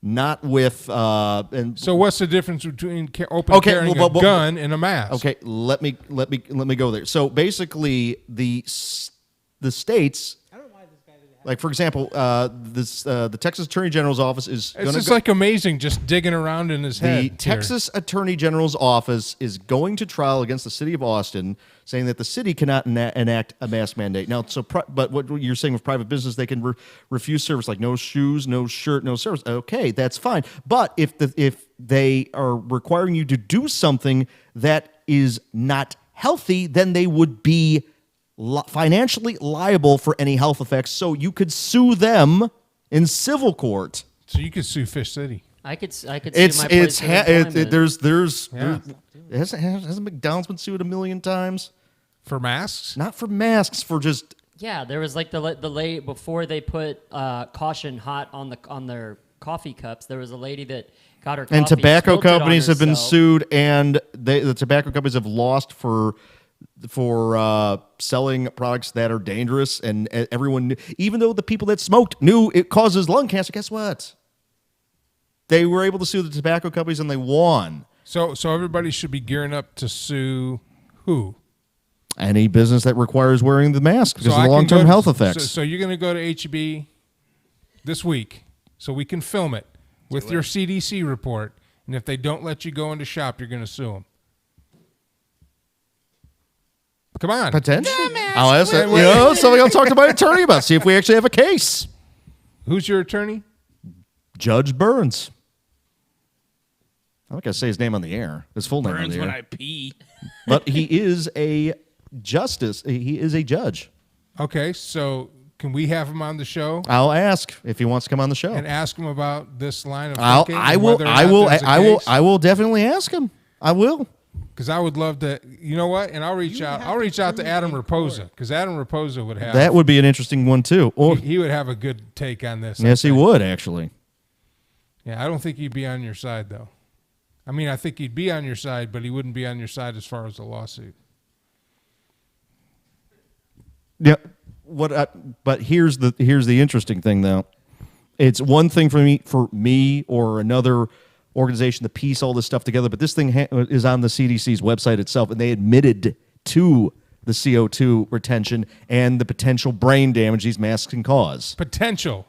not with and So what's the difference between open carrying a gun and a mask? Okay, let me go there. So basically, the states, I don't know why this guy didn't have like for example, the Texas Attorney General's office is It's going just to like amazing, just digging around in his head. the here. Texas Attorney General's office is going to trial against the city of Austin, saying that the city cannot enact a mask mandate. Now, but what you're saying with private business, they can refuse service, like no shoes, no shirt, no service. Okay, that's fine. But if they are requiring you to do something that is not healthy, then they would be financially liable for any health effects. So you could sue them in civil court. So you could sue Fish City. I could see my It's place of employment. there's hasn't McDonald's been sued 1,000,000 times? For masks? Not for masks, for just Yeah, there was like the lady before they put caution hot on their coffee cups. There was a lady that got her coffee and tobacco spilled it on companies have been herself. sued, and the tobacco companies have lost for for selling products that are dangerous, and everyone, even though the people that smoked knew it causes lung cancer, guess what? They were able to sue the tobacco companies, and they won. So everybody should be gearing up to sue who? Any business that requires wearing the mask because So of the long-term health effects. So you're going to go to HEB this week so we can film it with your CDC report, and if they don't let you go into shop, you're going to sue them. Come on. Potentially. I'll ask that. Somebody I'll talk to my attorney about, see if we actually have a case. Who's your attorney? Judge Burns. I'm not going to say his name on the air. His full name on Burns the when air. I pee. But he is a justice. He is a judge. Okay, so can we have him on the show I'll ask if he wants to come on the show. and ask him about this line of I thinking? will definitely ask him. I will. Because I would love to. You know what? And I'll reach out. I'll reach out to Adam Raposa, because Adam Raposa would have That would be an interesting one too. Or he would have a good take on this. yes, he would actually. Yeah, I don't think he'd be on your side though. I mean, I think he'd be on your side, but he wouldn't be on your side as far as the lawsuit. Yeah. But here's the interesting thing though. It's one thing for me or another organization to piece all this stuff together, but this thing is on the CDC's website itself, and they admitted to the CO2 retention and the potential brain damage these masks can cause. Potential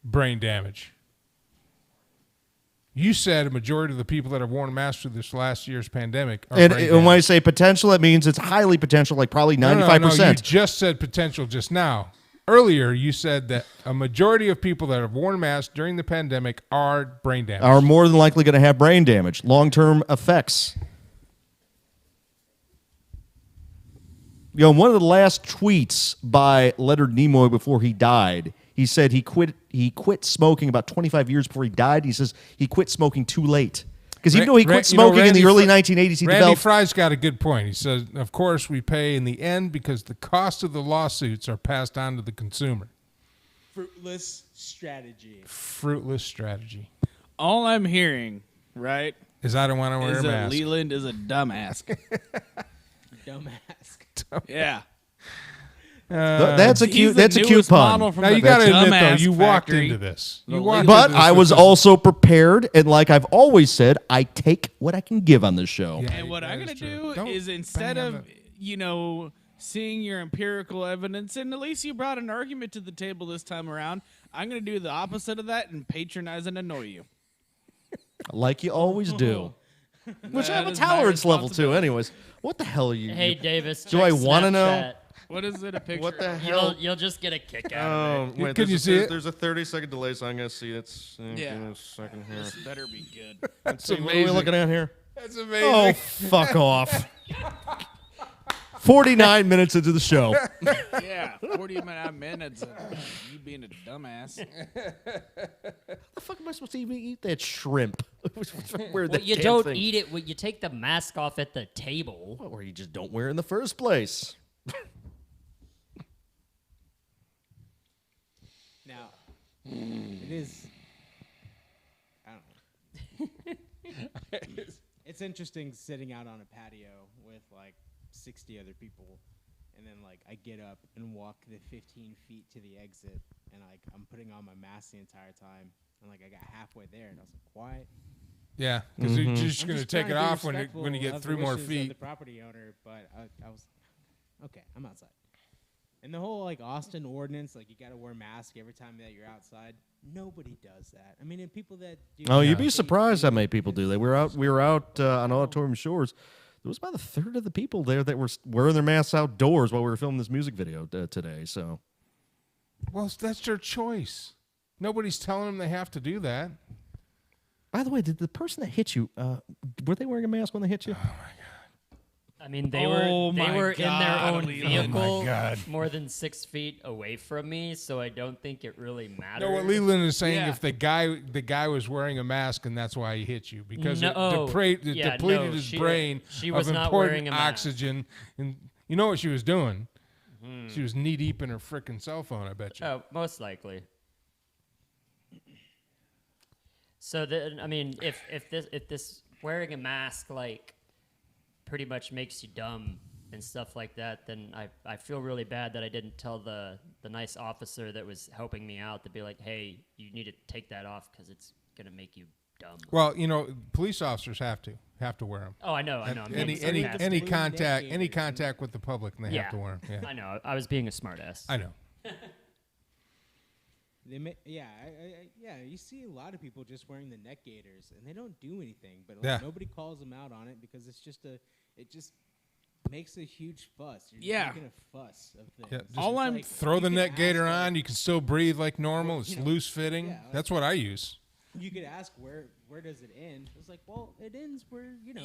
brain damage. You said a majority of the people that have worn masks through this last year's pandemic are And brain when I damaged. say potential, that means it's highly potential, like probably 95%. No, you just said potential just now. Earlier, you said that a majority of people that have worn masks during the pandemic are brain damaged. Are more than likely going to have brain damage, long-term effects. One of the last tweets by Leonard Nimoy before he died, he said he quit smoking about 25 years before he died. He says he quit smoking too late. Because even though he quit smoking in the early 1980s, he Randy developed... Fry's got a good point. He says, of course, we pay in the end because the cost of the lawsuits are passed on to the consumer. Fruitless strategy. Fruitless strategy. All I'm hearing, right, Is I don't want to wear is a that mask. Leland is a dumbass. Dumbass. Yeah. that's a He's cute. the That's a cute newest pun. model from Now the you got to admit though, dumbass you walked factory. into this. The You walked But into this I with was this- also prepared, and like I've always said, I take what I can give on this show. Yeah, And what that I'm is going to true. do Don't is instead bang on of, seeing your empirical evidence, and at least you brought an argument to the table this time around, I'm going to do the opposite of that and patronize and annoy you. Like you always do. Which I have That a is my tolerance level too. responsibility. Anyways, what the hell are you? Hey, Davis. Do check I wanna know? Snapchat. What is it, a picture? What the of? hell? You'll just get a kick out of it. wait, Can you see it? There's a 30-second delay, so I'm gonna see it. Yeah. Give me a second here. This better be good. Let's see, what are we looking at here? That's amazing. Oh, fuck off. 49 minutes into the show. Yeah, 40 minutes of you being a dumbass. The fuck am I supposed to even eat that shrimp? Where Well, you don't eat it when you take the mask off at the table. Or you just don't wear it in the first place. Now, it is. I don't know. It's interesting sitting out on a patio with like 60 other people, and then like I get up and walk the 15 feet to the exit, and like I'm putting on my mask the entire time, and like I got halfway there, and I was like, "Why?" Yeah, because you're just I'm going to just take trying it to be off when you respectful get of 3 the more wishes of feet. The property owner, but I was okay. I'm outside. And the whole like Austin ordinance, like you got to wear a mask every time that you're outside. Nobody does that. I mean, and people that do. Oh, you'd that, be surprised how many people do that. We were out on Auditorium Shores. There was about a third of the people there that were wearing their masks outdoors while we were filming this music video today. So, Well, that's their choice. Nobody's telling them they have to do that. by the way, did the person that hit you were they wearing a mask when they hit you? I mean, they Oh were my in their God, own Leland. vehicle Oh my God. more than 6 feet away from me, so I don't think it really matters. No, what Leland is saying, Yeah. if the guy was wearing a mask and that's why he hit you, because it No, depleted no, his she- brain she was of not important wearing a mask. oxygen. And you know what she was doing? She was knee deep in her frickin' cell phone, I bet you. Oh, most likely. So then, I mean, if this wearing a mask like pretty much makes you dumb, and stuff like that, then I feel really bad that I didn't tell the nice officer that was helping me out to be like, hey, you need to take that off because it's gonna make you dumb. Well, police officers have to wear them. Oh, I know. I mean, Any contact with the public, and they have to wear them. Yeah. I know. I was being a smartass. I know. You see a lot of people just wearing the neck gaiters, and they don't do anything, but like, nobody calls them out on it because it just makes a huge fuss. You're just making a fuss of things. Yeah, throw the neck gaiter on. You can still breathe like normal. It's loose fitting. Yeah, that's what I use. You could ask where does it end? It's like, well, it ends where you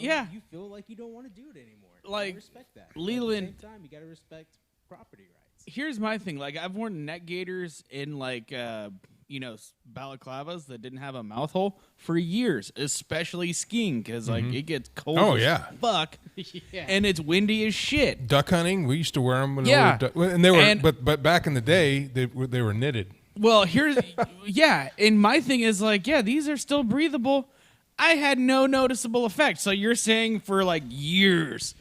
feel like you don't want to do it anymore. Like, respect that. Leland, at the same time, you got to respect property rights. Here's my thing. Like, I've worn neck gaiters in balaclavas that didn't have a mouth hole for years, especially skiing, because it gets cold as fuck, and it's windy as shit. Duck hunting, we used to wear them. And they were, but back in the day, they were knitted. Well, and my thing is like, these are still breathable. I had no noticeable effect. So you're saying for like years,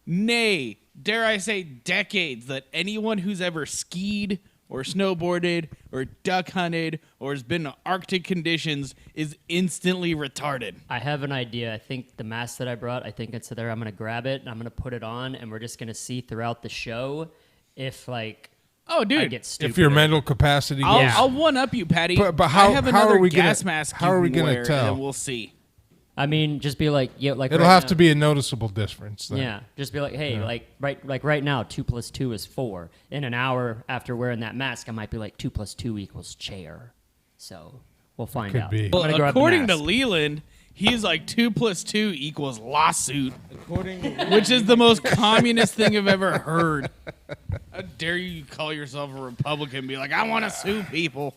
nay, dare I say decades, that anyone who's ever skied or snowboarded or duck hunted or has been in Arctic conditions is instantly retarded. I have an idea. I think the mask that I brought, it's there. I'm going to grab it and I'm going to put it on, and we're just going to see throughout the show if oh, dude! I get stupid. If your mental capacity goes, I'll one up you, Patty. But how, I have how another are we gas gonna, mask? How are we going to tell? And we'll see. I mean, just be like, it'll right have now, to be a noticeable difference. Then. Yeah, just be like, hey, right now, 2 + 2 is 4. In an hour after wearing that mask, I might be like 2 + 2 = chair. So we'll find out. Be. Well, according to Leland, he's like 2 + 2 = lawsuit. Which is the most communist thing I've ever heard. How dare you call yourself a Republican and be like, I want to sue people.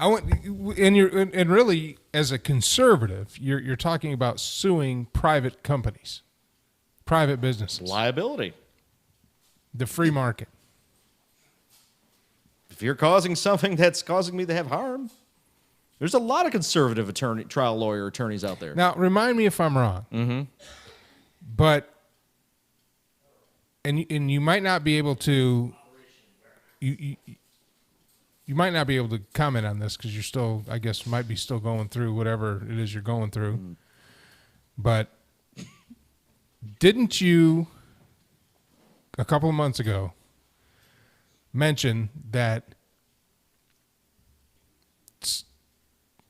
And really, as a conservative, you're talking about suing private companies, private businesses, Liability. the free market. If you're causing something that's causing me to have harm, there's a lot of conservative trial lawyer attorneys out there. Now, remind me if I'm wrong. Mm-hmm. But and you might not be able to you might not be able to comment on this because you're still, I guess, might be still going through whatever it is you're going through. But didn't you, a couple of months ago, mention that?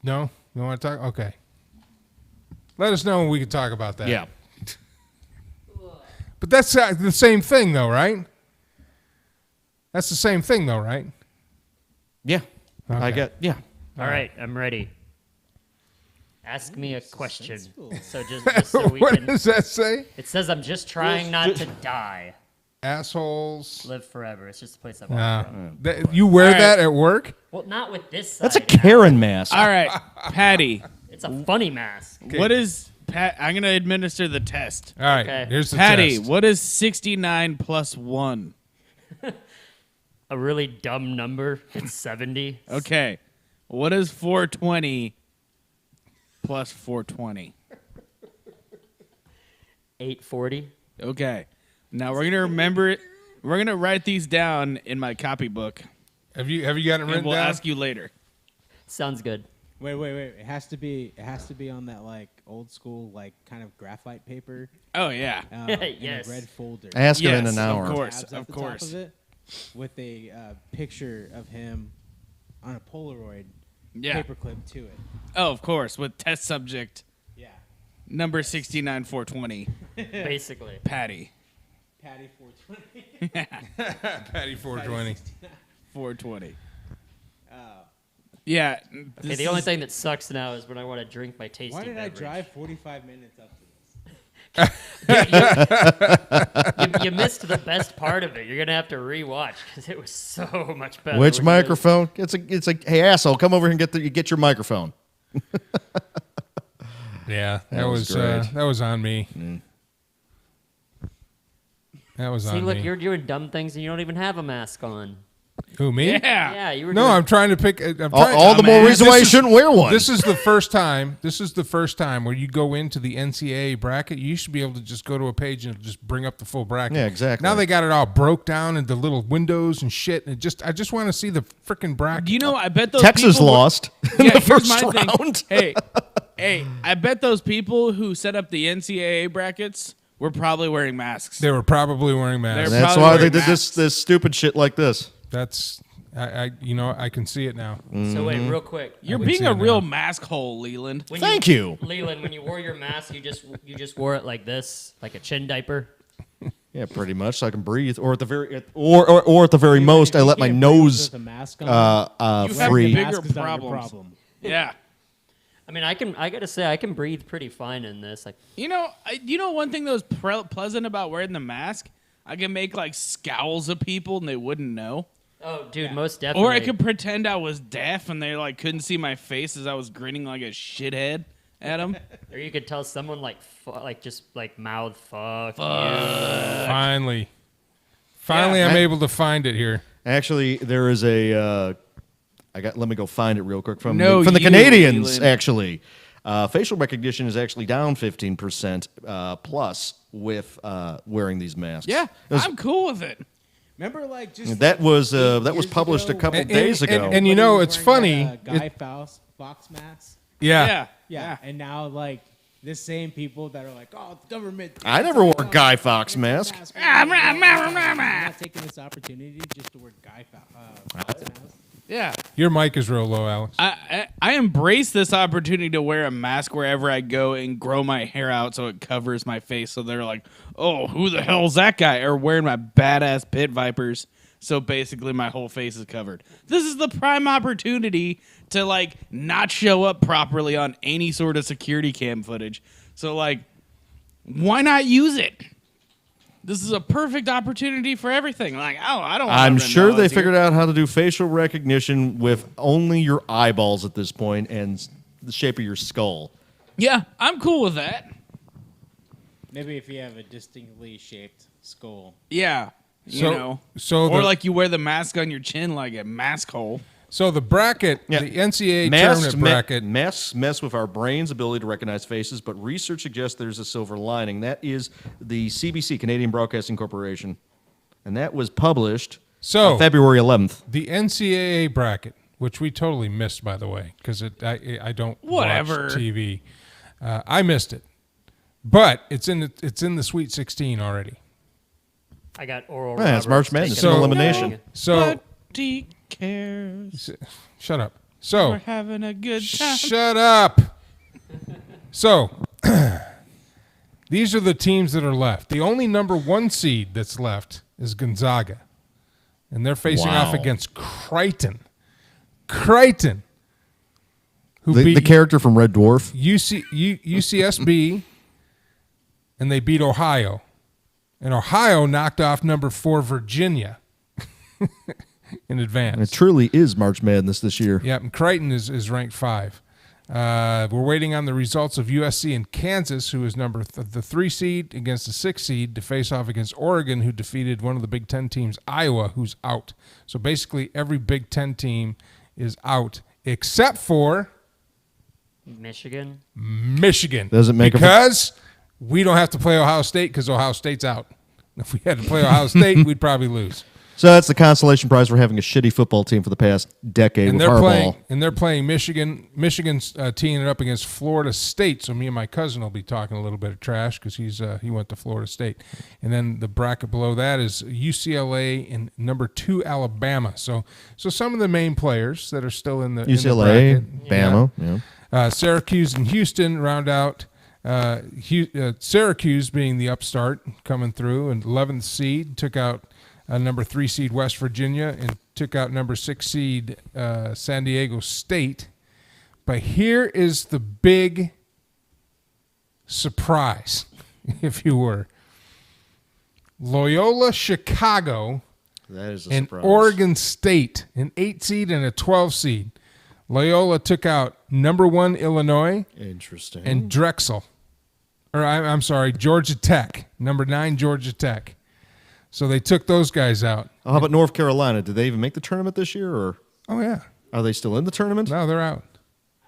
No? You want to talk? Okay. Let us know when we can talk about that. Yeah. But that's the same thing, though, right? That's the same thing, though, right? Yeah. Okay. All right, I'm ready. Ask me a question. So just so we what can. Does that say? It says I'm just trying not to die. Assholes. Live forever. It's just a place I walk from. You wear that at work? Well, not with this side. That's a Karen mask. All right, Patty. It's a funny mask. Okay. What is Pat? I'm gonna administer the test. All right, Okay. here's the Patty, test. what is 69 + 1? A really dumb number. It's 70. Okay. What is 420 + 420? 840. Okay. Now we're gonna remember it. We're gonna write these down in my copybook, Have you got it written and we'll down? ask you later. Sounds good. Wait. It has to be on that like old school like kind of graphite paper. Oh yeah. Yes. In a red folder. Ask him in Yes, an hour. of course, Tabs at of the course. Top of it, with a picture of him on a Polaroid Yeah. paperclip to it. Oh, of course, with test subject Yeah. number 69 420. Basically. Patty. Patty 420. Patty 420. 420. Yeah. Okay, the only thing that sucks now is when I want to drink my tasty Why did beverage. I drive 45 minutes up to this? You missed the best part of it. You're gonna have to rewatch because it was so much better. Which microphone? It's like, hey asshole, come over here and get your microphone. Yeah, That was great. that was on me. That was See, on look, me. you're doing dumb things and you don't even have a mask on. Who, me? Yeah. Yeah, you were. No, doing, I'm trying to pick. All the more reason why you shouldn't wear one. This is the first time. This is the first time where you go into the NCAA bracket. You should be able to just go to a page and just bring up the full bracket. Yeah, exactly. Now they got it all broke down into little windows and shit. And I just want to see the freaking bracket. You know, I bet those Texas people lost in Yeah, the here's first my round. thing. Hey, I bet those people who set up the NCAA brackets were probably wearing masks. They were probably wearing masks. They're That's probably why they wearing did masks. this stupid shit like this. That's I can see it now. So wait, real quick. You're can being see a it real now. mask hole, Leland. When Thank you. Leland. When you wore your mask, you just wore it like this, like a chin diaper. Yeah, pretty much, so I can breathe. Or at the very most, I let my nose With a mask on. You have free. the bigger Mask is not your problems. problem. Yeah. I mean, I gotta say, I can breathe pretty fine in this. Like, You know, one thing that was pleasant about wearing the mask? I can make like scowls of people and they wouldn't know. oh, dude, most definitely. Or I could pretend I was deaf and they like couldn't see my face as I was grinning like a shithead at them. Or you could tell someone like just like mouth fuck. Finally, Yeah. I'm able to find it here. Actually, there is a. Let me go find it real quick from No, the you, Canadians. Leland. Actually, facial recognition is actually down 15% plus with wearing these masks. Yeah, It was- I'm cool with it. Remember, like just that was eight that was years published a ago, couple And- days and- ago. and you know, everybody it's was wearing funny. that, Fox mask. Yeah. Yeah, and now like the same people that are like, oh, the government. I never wore a Guy Fawkes mask. I'm not taking this opportunity just to wear Guy Fawkes mask. Yeah. Your mic is real low, Alex. I embrace this opportunity to wear a mask wherever I go and grow my hair out so it covers my face. So they're like, oh, who the hell's that guy? Or wearing my badass pit vipers. So basically my whole face is covered. This is the prime opportunity to like not show up properly on any sort of security cam footage. So like, why not use it? This is a perfect opportunity for everything. Like, oh, I don't want I'm them to sure know they it's here. figured out how to do facial recognition with only your eyeballs at this point and the shape of your skull. Yeah, I'm cool with that. Maybe if you have a distinctly shaped skull. Yeah. Or the- like you wear the mask on your chin like a mask hole. So the bracket, Yeah. the NCAA Masks, tournament bracket. masks mess with our brain's ability to recognize faces, but research suggests there's a silver lining. That is the CBC, Canadian Broadcasting Corporation. And that was published on February 11th. The NCAA bracket, which we totally missed, by the way, because I don't Whatever. watch TV. I missed it, but it's in the Sweet 16 already. I got oral. Yeah, it's March Roberts Madness. taking So- over. elimination. So Nobody cares. shut up. So We're having a good time. shut up. So these are the teams that are left. The only number 1 seed that's left is Gonzaga, and they're facing off Wow. against Creighton. Creighton, who The beat character from Red Dwarf. UCSB, and they beat Ohio. And Ohio knocked off number 4 Virginia in advance. And it truly is March Madness this year. Yeah, and Creighton is ranked 5. We're waiting on the results of USC and Kansas, who is the 3 seed against the 6 seed, to face off against Oregon, who defeated one of the Big Ten teams, Iowa, who's out. So basically, every Big Ten team is out except for Michigan. Michigan. Does it make a- because we don't have to play Ohio State because Ohio State's out. If we had to play Ohio State, we'd probably lose. So that's the consolation prize for having a shitty football team for the past decade And with Harbaugh. they're playing Michigan. Michigan's teeing it up against Florida State. So me and my cousin will be talking a little bit of trash because he went to Florida State. And then the bracket below that is UCLA and number 2 Alabama. So some of the main players that are still in the UCLA, in the bracket. Bama. Yeah. Syracuse and Houston round out. Syracuse being the upstart coming through, and 11th seed took out number 3 seed West Virginia and took out number 6 seed San Diego State. But here is the big surprise, if you were. Loyola Chicago That is a and surprise. Oregon State, an 8 seed and a 12 seed. Loyola took out number 1 Illinois Interesting. and Drexel. I'm sorry, Georgia Tech, number 9 Georgia Tech. So they took those guys out. Oh, how about North Carolina? Did they even make the tournament this year, or Oh, yeah. are they still in the tournament? No, they're out.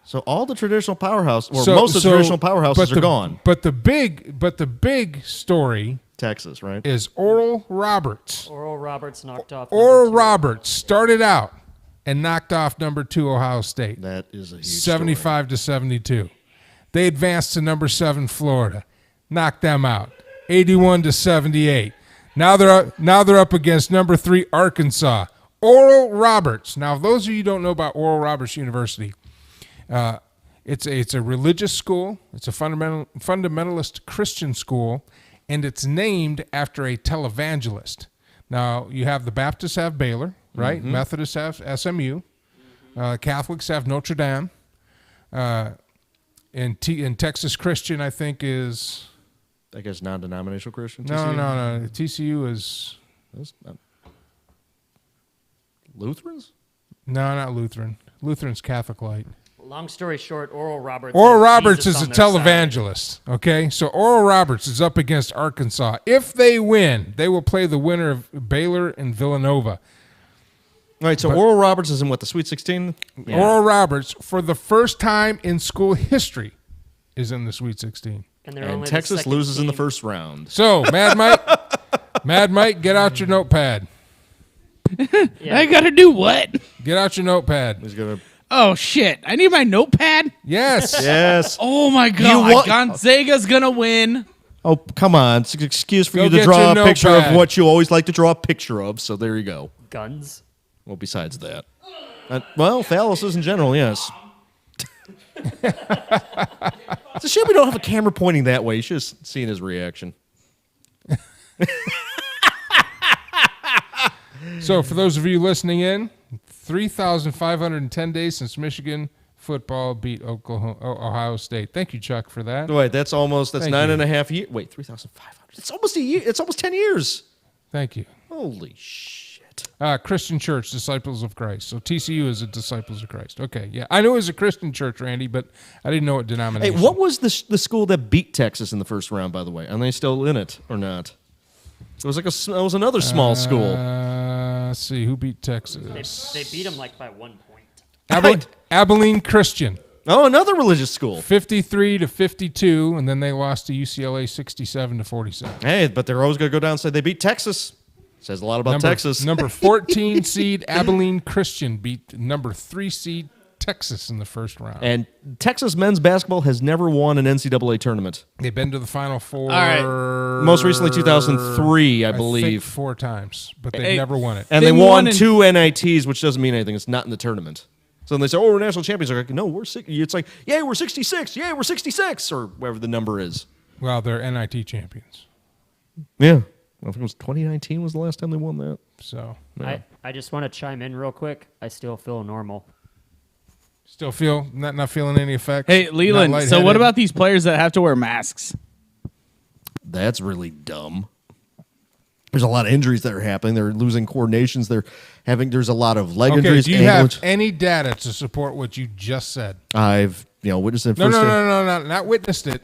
So all the traditional powerhouses, or most of the traditional powerhouses are gone. But the big story Texas, right? is Oral Roberts. Oral Roberts knocked off. Oral Roberts started out and knocked off number 2 Ohio State. That is a huge 75 to 72. They advanced to number 7 Florida, knocked them out, 81 to 78. Now they're up against number 3 Arkansas. Oral Roberts. Now, those of you who don't know about Oral Roberts University, it's a religious school. It's a fundamentalist Christian school, and it's named after a televangelist. Now, you have the Baptists have Baylor, right? Mm-hmm. Methodists have SMU. Catholics have Notre Dame. And Texas Christian, I think, is... I guess non-denominational Christian. No. TCU is... Lutherans? No, not Lutheran. Lutheran's Catholic Light. Long story short, Oral Roberts. Oral has Roberts Jesus is a on their side. televangelist, okay? So Oral Roberts is up against Arkansas. If they win, they will play the winner of Baylor and Villanova. All right, so Oral Roberts is in what, the Sweet 16? Yeah. Oral Roberts, for the first time in school history, is in the Sweet 16. And Texas loses in the first round. So, Mad Mike, get out your notepad. I gotta do what? Get out your notepad. He's gonna. Oh shit! I need my notepad. Yes. Yes. Oh my god! Gonzaga's gonna win. Oh, come on. It's an excuse for Go you to get draw your a picture notepad. of what you always like to draw a picture of, so there you go. Guns. Well, besides that. Well, phalluses in general, yes. It's a shame we don't have a camera pointing that way. You should have seen his reaction. So, for those of you listening in, 3,510 days since Michigan football beat Ohio State. Thank you, Chuck, for that. Wait, that's Thank 9.5 years. Wait, 3,500. It's almost a year. It's almost 10 years. Thank you. Holy shit. Christian Church, Disciples of Christ. So TCU is a Disciples of Christ. Okay, yeah. I knew it was a Christian church, Randy, but I didn't know what denomination. Hey, what was the school that beat Texas in the first round, by the way? Are they still in it or not? It was another small school. Let's see, who beat Texas? They beat them like by 1 point. Abilene Christian. Oh, another religious school. 53 to 52, and then they lost to UCLA 67 to 47. Hey, but they're always going to go down and say they beat Texas. Says a lot about Texas. Number 14 seed Abilene Christian beat number 3 seed Texas in the first round. And Texas men's basketball has never won an NCAA tournament. They've been to the Final Four. All right. Most recently, 2003, I believe. Think 4 times, but they've never won it. And they won 2 NITs, which doesn't mean anything. It's not in the tournament. So when they say, oh, we're national champions, they're like, no, we're 60. It's like, yay, we're 66. Yay, we're 66, or whatever the number is. Well, they're NIT champions. Yeah. I think it was 2019 was the last time they won that. So yeah. I just want to chime in real quick. I still feel normal. Still feel not feeling any effects. Hey, Leland, so what about these players that have to wear masks? That's really dumb. There's a lot of injuries that are happening. They're losing coordinations. There's a lot of leg injuries. Do you have any data to support what you just said? I've witnessed it. No, not witnessed it.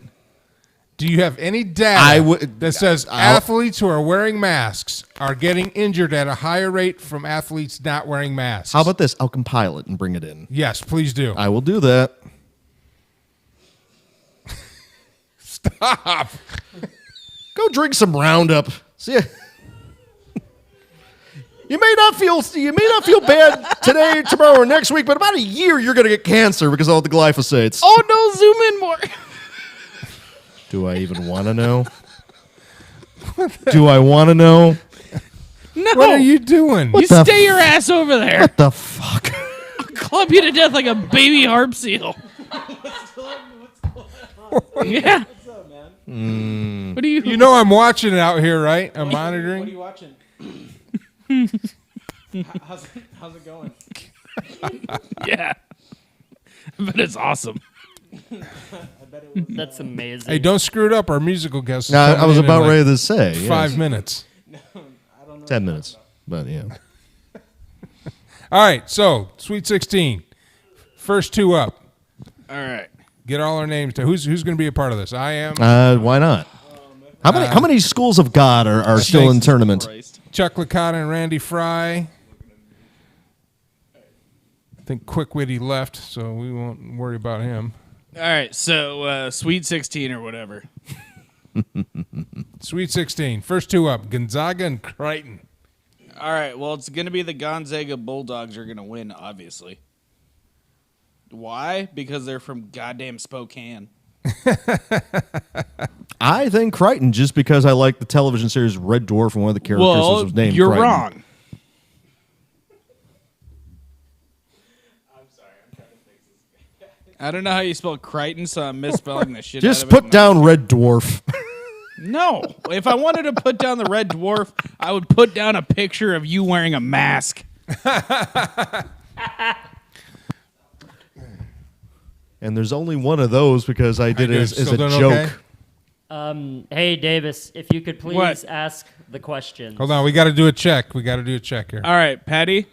Do you have any data that says athletes who are wearing masks are getting injured at a higher rate from athletes not wearing masks? How about this? I'll compile it and bring it in. Yes, please do. I will do that. Stop. Go drink some Roundup. See ya. You may not feel bad today, tomorrow, or next week, but about a year you're going to get cancer because of all the glyphosates. Oh no! Zoom in more. Do I even want to know? Do I want to know? No. What are you doing? You stay your ass over there. What the fuck? I'll club you to death like a baby harp seal. Yeah. What's up, man? What do you? You know I'm watching it out here, right? I'm monitoring. What are you watching? How's it going? Yeah. But it's awesome. That's amazing. Hey, don't screw it up. Our musical guest. No, I was about ready to say 5 minutes. No, I don't know. 10 minutes, but yeah. All right, so Sweet 16, first 2 up. All right. Get all our names. Who's going to be a part of this? I am. Why not? How many schools of God are still in tournament? Christ. Chuck Licata and Randy Fry. I think Quickwitty left, so we won't worry about him. All right, so Sweet 16 or whatever. Sweet 16. First two up, Gonzaga and Crichton. All right, well, it's going to be the Gonzaga Bulldogs are going to win, obviously. Why? Because they're from goddamn Spokane. I think Crichton, just because I like the television series Red Dwarf and one of the characters was named you're Crichton. wrong. I don't know how you spell Crichton, so I'm misspelling the shit Just out of it. put down Red Dwarf. No. If I wanted to put down the Red Dwarf, I would put down a picture of you wearing a mask. And there's only one of those because I did it as a Still joke. doing okay? Hey, Davis, if you could please What? ask the question. Hold on, we got to do a check. Here. All right, Patty,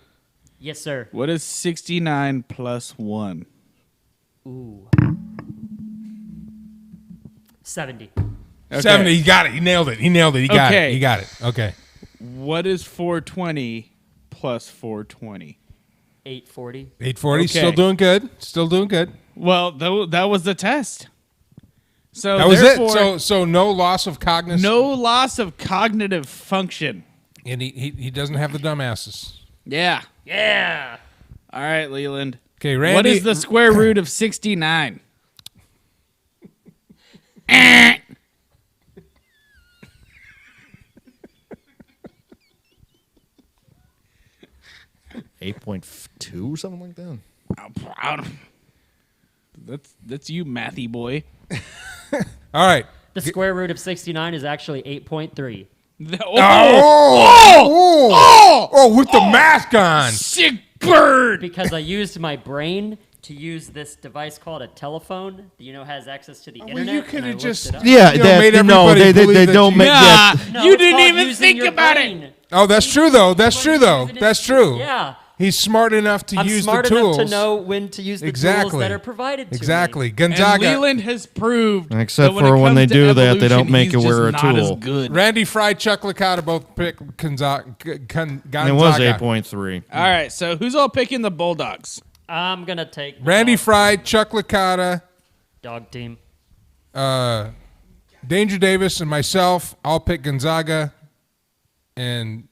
Yes, sir. what is 69 plus 1? Ooh. 70. Okay. 70. He got it. He nailed it. He got Okay. it. He got it. Okay. What is 420 plus 420? 840. 840. Okay. Still doing good. Well, that was the test. So That was therefore, it. So no loss of cognition. no loss of cognitive function. And he doesn't have the dumbasses. Yeah. Yeah. All right, Leland. Okay, Randy. What is the square root of 69? 8.2 or something like that. That's you, mathy boy. All right. The square root of 69 is actually 8.3. With the mask on. Sick bird. Because I used my brain to use this device called a telephone, has access to the internet. you could and I have looked just. it up. Yeah, You know, made everybody they believe that don't you- make Nah, that. No, you it's didn't called even using think your about brain. it. Oh, that's true though. That's true though. Yeah. He's smart enough to I'm use smart the tools. enough to know when to use the tools that are provided to Exactly. me. And Gonzaga. Leland has proved Except that when for it when comes they to do that, they don't evolution, make he's it wear just a not as tool. good. Randy Fry, Chuck Licata both pick Gonzaga. It was 8.3. All right, so who's all picking the Bulldogs? I'm going to take the Randy dog, Fry, Chuck Licata, dog team. Danger Davis, and myself. I'll pick Gonzaga, and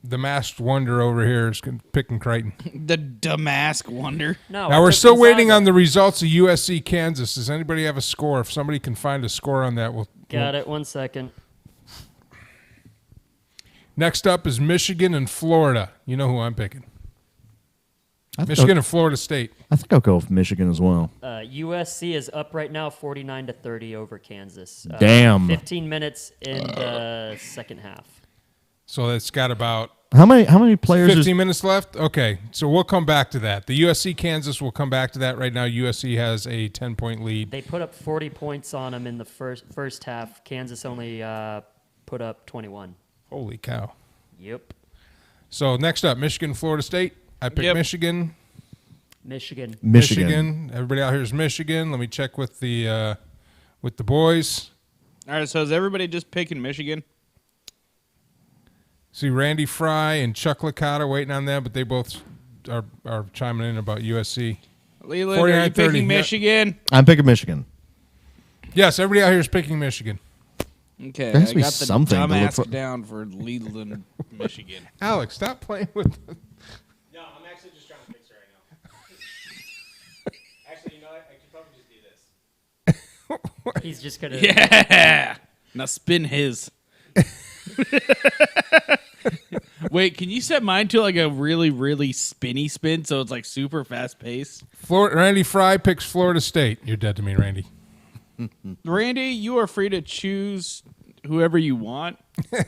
the masked wonder over here is picking Crichton. The Damask Wonder. No. Now I we're took still waiting Gonzaga. on the results of USC Kansas. Does anybody have a score? If somebody can find a score on that, we'll. Got it. 1 second. Next up is Michigan and Florida. You know who I'm picking. Michigan and Florida State. I think I'll go with Michigan as well. USC is up right now 49-30 over Kansas. Damn. 15 minutes in the second half. So it's got about How many players? 15 minutes left? Okay, so we'll come back to that. The USC-Kansas will come back to that. Right now, USC has a 10-point lead. They put up 40 points on them in the first half. Kansas only put up 21. Holy cow. Yep. So next up, Michigan, Florida State. I picked Yep. Michigan. Michigan. Everybody out here is Michigan. Let me check with the boys. All right, so is everybody just picking Michigan? See Randy Fry and Chuck Licata waiting on them, but they both are chiming in about USC. Leland, are you 49-30, picking yeah. Michigan? I'm picking Michigan. Yes, everybody out here is picking Michigan. Okay, There has I to be got the something to look dumbass for. down for Leland, Michigan. Alex, stop playing with. No, I'm actually just trying to fix it right now. Actually, you know what? I could probably just do this. He's just going to. Yeah. Now spin his. Wait, can you set mine to like a really, really spinny spin so it's like super fast paced? Randy Fry picks Florida State. You're dead to me, Randy. Randy, you are free to choose whoever you want,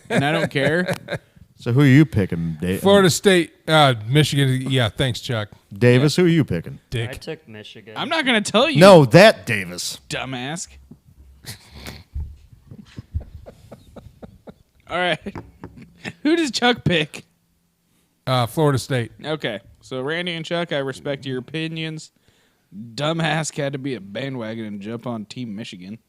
and I don't care. So who are you picking, Dave? Florida State, Michigan. Yeah, thanks, Chuck. Davis, who are you picking? I Dick. took Michigan. I'm not going to tell you, No, that Davis. dumbass. All right. Who does Chuck pick? Florida State. Okay, so Randy and Chuck, I respect your opinions. Dumbass had to be a bandwagon and jump on Team Michigan.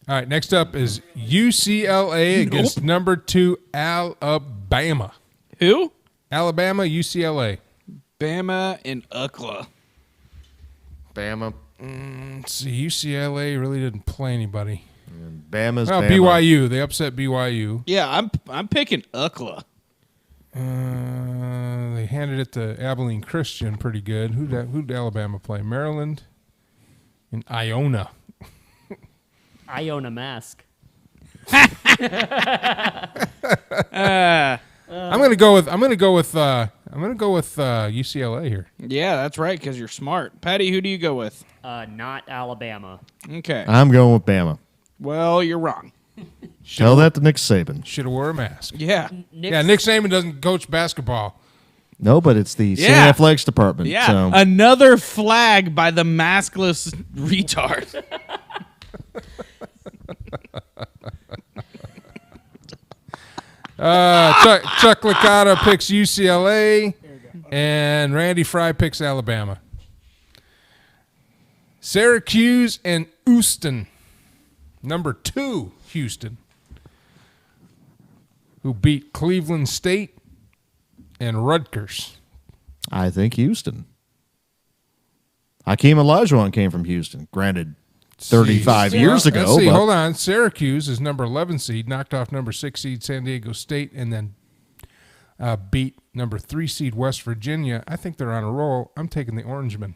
All right, next up is UCLA against number 2 Alabama. Who? Alabama, UCLA. Bama and UCLA. Bama. Let's see, UCLA really didn't play anybody. Bama's Well, Bama. BYU. They upset BYU. Yeah, I'm picking UCLA. They handed it to Abilene Christian pretty good. Who'd Alabama play? Maryland and Iona. Iona mask. I'm gonna go with UCLA here. Yeah, that's right, because you're smart. Patty, who do you go with? Not Alabama. Okay. I'm going with Bama. Well, you're wrong. Tell that to Nick Saban. Should have wore a mask. Yeah. Nick Saban doesn't coach basketball. No, but it's the State Athletics Department. Yeah. So. Another flag by the maskless retard. Chuck Licata picks UCLA, and Randy Fry picks Alabama. Syracuse and Houston. Number 2, Houston, who beat Cleveland State and Rutgers. I think Houston. Hakeem Olajuwon came from Houston. Granted, 35 years ago. Let's see, but hold on. Syracuse is number 11 seed, knocked off number 6 seed San Diego State, and then beat number 3 seed West Virginia. I think they're on a roll. I'm taking the Orangemen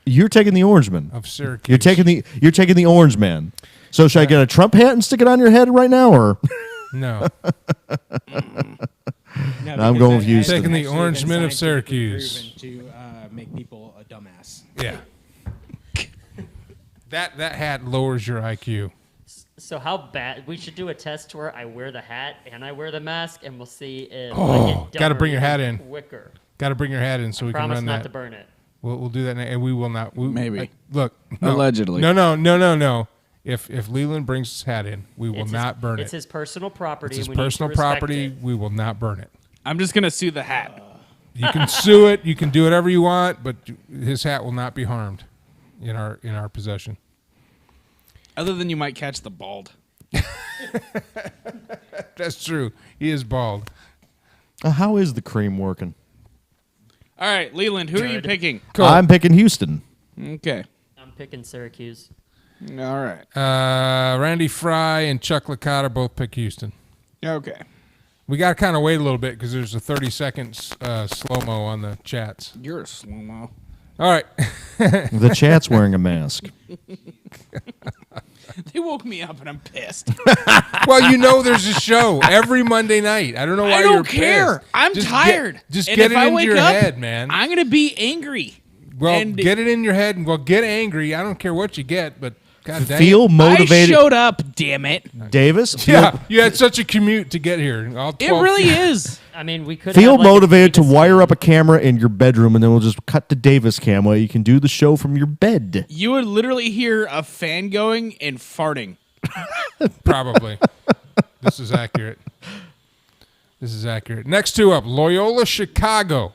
You're taking the Orangeman. of Syracuse. You're taking the Orange Man. So should I get a Trump hat and stick it on your head right now, or No. No, I'm because going with that Houston. Taking the actually Orange been Men of scientifically Syracuse. proven to make people a dumbass. Yeah. That hat lowers your IQ. So how bad? We should do a test where I wear the hat and I wear the mask, and we'll see if I Oh, get gotta dumber bring your hat even in. quicker. Got to bring your hat in so we can Promise run not that. to burn it. We'll do that, and we will not. Maybe. Look. No. Allegedly. No. If Leland brings his hat in, we will not burn it. It's his personal property. It's his We need to personal respect property. it. We will not burn it. I'm just going to sue the hat. You can sue it. You can do whatever you want, but his hat will not be harmed in our possession. Other than you might catch the bald. That's true. He is bald. how is the cream working? All right, Leland, who are you picking? Cool. I'm picking Houston. Okay. I'm picking Syracuse. All right. Randy Fry and Chuck Licata both pick Houston. Okay. We got to kind of wait a little bit because there's a 30-second slow-mo on the chats. You're a slow-mo. All right. The chat's wearing a mask. They woke me up and I'm pissed. Well, there's a show every Monday night. I don't know why I don't you're care. pissed. I'm tired. Just And get if it I into wake your up, head, man. I'm going to be angry. Well, and get it in your head and get angry. I don't care what you get, but God dang Feel it. motivated. I showed up, damn it. Davis, Yeah, you had such a commute to get here. All It 12 really feet. is. I mean, we could feel have, like, a motivated to Davis wire game. up a camera in your bedroom, and then we'll just cut to Davis cam while you can do the show from your bed. You would literally hear a fan going and farting. Probably. This is accurate. Next two up, Loyola Chicago.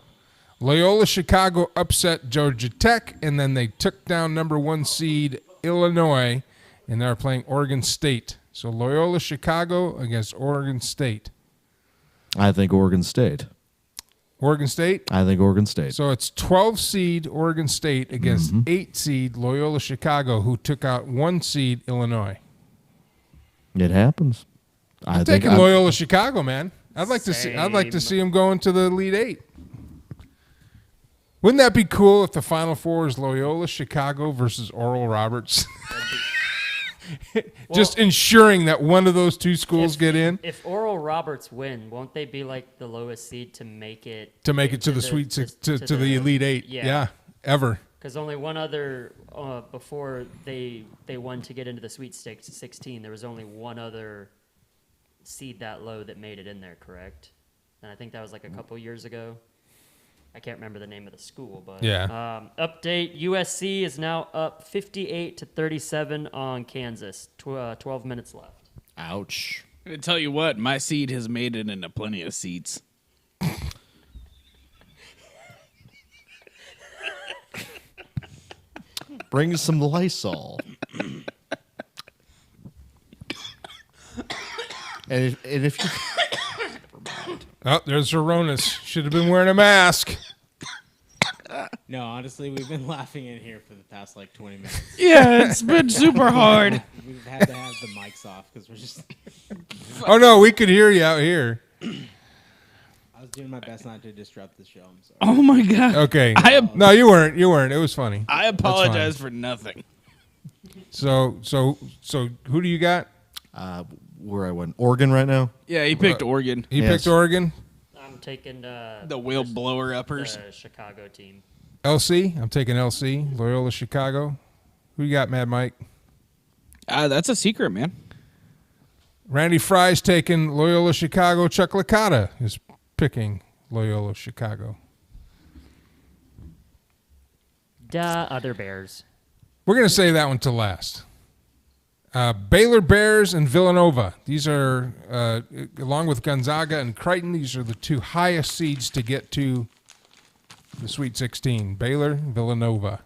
Loyola Chicago upset Georgia Tech, and then they took down number 1 seed Illinois, and they're playing Oregon State. So Loyola Chicago against Oregon State. I think Oregon State. Oregon State? I think Oregon State. So it's 12 seed Oregon State against 8 seed Loyola Chicago, who took out 1 seed Illinois. It happens. I'm taking Loyola Chicago, man. I'd like to see them go into the Elite Eight. Wouldn't that be cool if the Final Four is Loyola Chicago versus Oral Roberts? Just ensuring that one of those two schools get in. If Oral Roberts win, won't they be like the lowest seed to make it To the Sweet Six, to the Elite Eight. Yeah, ever. Because only one other before they won to get into the Sweet 16, there was only one other seed that low that made it in there, correct? And I think that was like a couple years ago. I can't remember the name of the school, but Yeah. Update: USC is now up 58-37 on Kansas. 12 minutes left. Ouch. I'm going to tell you what, my seed has made it into plenty of seats. Bring some Lysol. And if you Oh, there's Ronas. Should have been wearing a mask. No, honestly, we've been laughing in here for the past like 20 minutes. Yeah, it's been super hard. We've had to have the mics off because we're just. Oh no, we could hear you out here. I was doing my best not to disrupt the show. I'm sorry. Oh my god. Okay. No, you weren't. You weren't. It was funny. I apologize for nothing. So who do you got? where I went, Oregon right now. Yeah, he picked Oregon. He picked Oregon. I'm taking the wheel blower uppers. The Chicago team. LC. I'm taking LC. Loyola Chicago. Who you got, Mad Mike? That's a secret, man. Randy Fry's taking Loyola Chicago. Chuck Licata is picking Loyola Chicago. Duh, other Bears. We're going to say that one to last. Baylor Bears and Villanova. These are, along with Gonzaga and Creighton, these are the two highest seeds to get to the Sweet 16. Baylor, Villanova.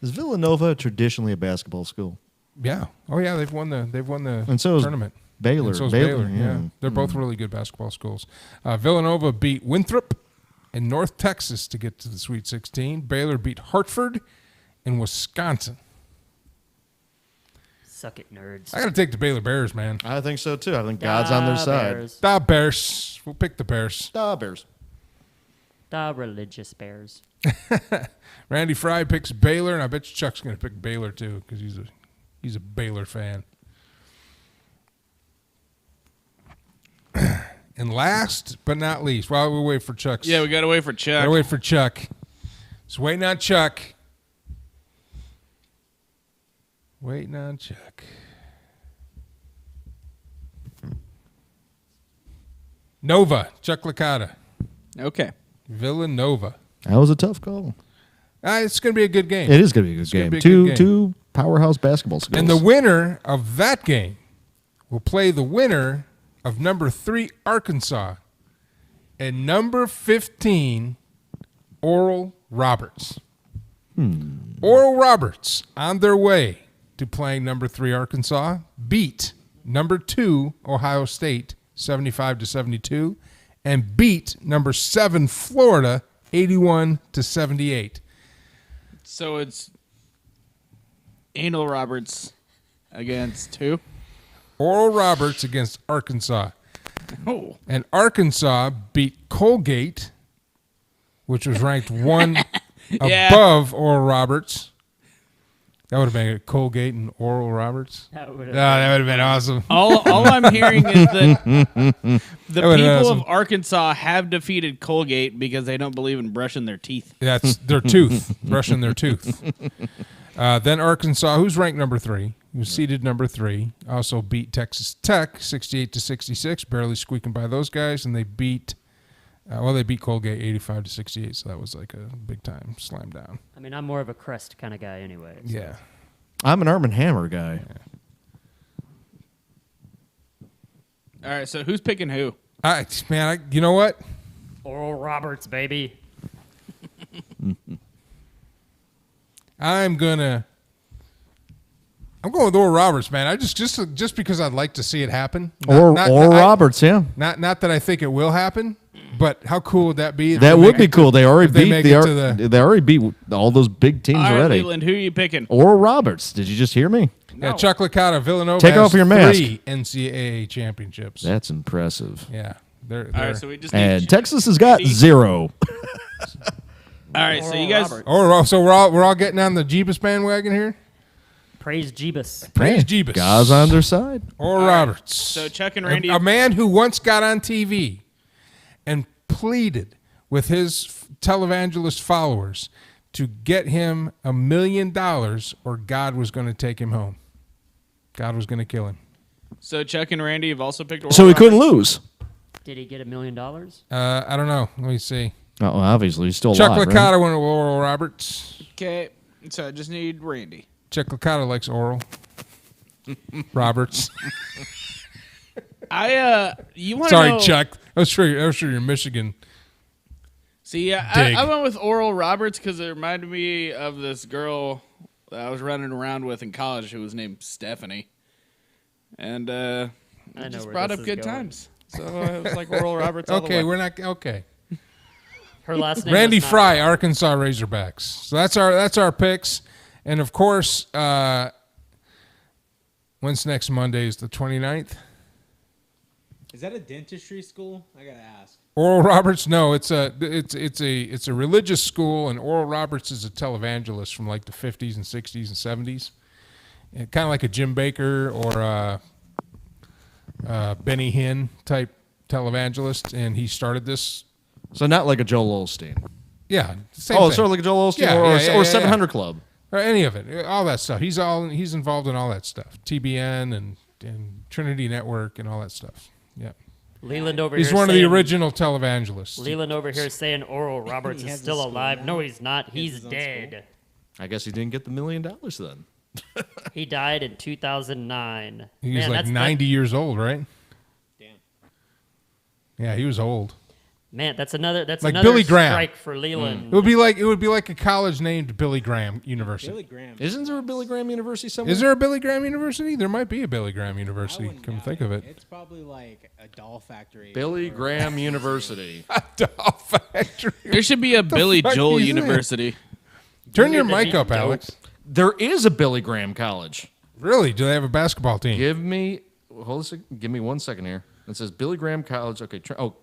Is Villanova traditionally a basketball school? Yeah. Oh yeah, they've won the and so tournament. Baylor. And so is Baylor. Yeah. They're both really good basketball schools. Villanova beat Winthrop in North Texas to get to the Sweet 16. Baylor beat Hartford in Wisconsin. Suck it, nerds. I got to take the Baylor Bears, man. I think so too. I think God's on their side. Bears. Da Bears. We'll pick the Bears. Da Bears. The religious Bears. Randy Fry picks Baylor, and I bet you Chuck's going to pick Baylor too because he's a Baylor fan. And last but not least, while we wait for Chuck's. Yeah, we got to wait for Chuck. Gotta wait for Chuck. Just waiting on Chuck. Waiting on Chuck. Nova, Chuck Licata. Okay. Villanova. That was a tough call. It's going to be a good game. It is going to be a good game. Two powerhouse basketball schools. And the winner of that game will play the winner of number 3 Arkansas and number 15 Oral Roberts. Oral Roberts, on their way to playing number 3 Arkansas, beat number 2 Ohio State 75-72 and beat number 7 Florida 81-78. So it's Anal Roberts against who? Oral Roberts against Arkansas. Oh. And Arkansas beat Colgate, which was ranked 1 above Oral Roberts. That would have been Colgate and Oral Roberts. That would have That would have been awesome. All I'm hearing is that the That would have been people awesome. of Arkansas have defeated Colgate because they don't believe in brushing their teeth. That's their tooth, brushing their tooth. Then Arkansas, who's ranked number 3, who's seeded number 3, also beat Texas Tech 68-66, barely squeaking by those guys, and they beat. They beat Colgate 85-68, so that was like a big time slam down. I mean, I'm more of a crest kind of guy anyway. So. Yeah. I'm an Arm & Hammer guy. All right, so who's picking who? You know what? Oral Roberts, baby. I'm going with Oral Roberts, man. I just because I'd like to see it happen. Roberts, yeah. Not that I think it will happen, but how cool would that be? That would be cool. They already beat they already beat all those big teams All right, already. Leland, who are you picking? Oral Roberts. Did you just hear me? Yeah, Chuck Licata, Villanova. Take has off your mask. 3 NCAA championships. That's impressive. Yeah, they're All right, so we just need And Texas has got 0. All right, so you guys. so we're all getting on the Jeebus bandwagon here. Praise Jeebus. Praise Jeebus. God's on their side. Oral Roberts. So Chuck and Randy. a man who once got on TV and pleaded with his televangelist followers to get him $1 million, or God was going to take him home. God was going to kill him. So Chuck and Randy have also picked Oral So he Roberts. couldn't lose. Did he get $1 million? I don't know. Let me see. Oh, obviously, he's still Chuck alive, Licata right? went with Oral Roberts. Okay, so I just need Randy. Chuck Licata likes Oral Roberts. You want Sorry, know, Chuck. I was sure you're Michigan. See, I went with Oral Roberts because it reminded me of this girl that I was running around with in college who was named Stephanie. And I know Just where brought this up is good going. times. So it was like Oral Roberts. All the Okay, way. we're not okay. Her last name Randy was not- Fry, Arkansas Razorbacks. So that's our picks, and of course, when's next Monday? Is the 29th? Is that a dentistry school? I gotta ask. Oral Roberts? No, it's a religious school, and Oral Roberts is a televangelist from like the 50s and 60s and 70s, kind of like a Jim Baker or Benny Hinn type televangelist, and he started this. So not like a Joel Osteen. Yeah, same Oh, thing. sort of like a Joel Osteen Yeah, or, yeah, yeah, or yeah, 700 Club. Or any of it, all that stuff. He's involved in all that stuff. TBN and Trinity Network and all that stuff. Yeah. Leland over He's here. one of the saying- original televangelists. Leland over here saying Oral Roberts He is has a still school alive. now? No, he's not. He has He's his own dead. I guess he didn't get the $1 million then. He died in 2009. He was Man, like that's 90 years old, right? Damn. Yeah, he was old. Man, that's another. That's Like another Billy Graham. strike for Leland. It would be like a college named Billy Graham University. Billy Graham. Isn't there a Billy Graham University somewhere? Is there a Billy Graham University? There might be a Billy Graham I University. wouldn't Come doubt think of it. It's probably like a doll factory. Billy or- Graham University. Doll Factory. There should be a Billy fuck Joel is that? University. Turn your Billy mic up, Dope. Alex. There is a Billy Graham College. Really? Do they have a basketball team? Give me 1 second here. It says Billy Graham College. Okay.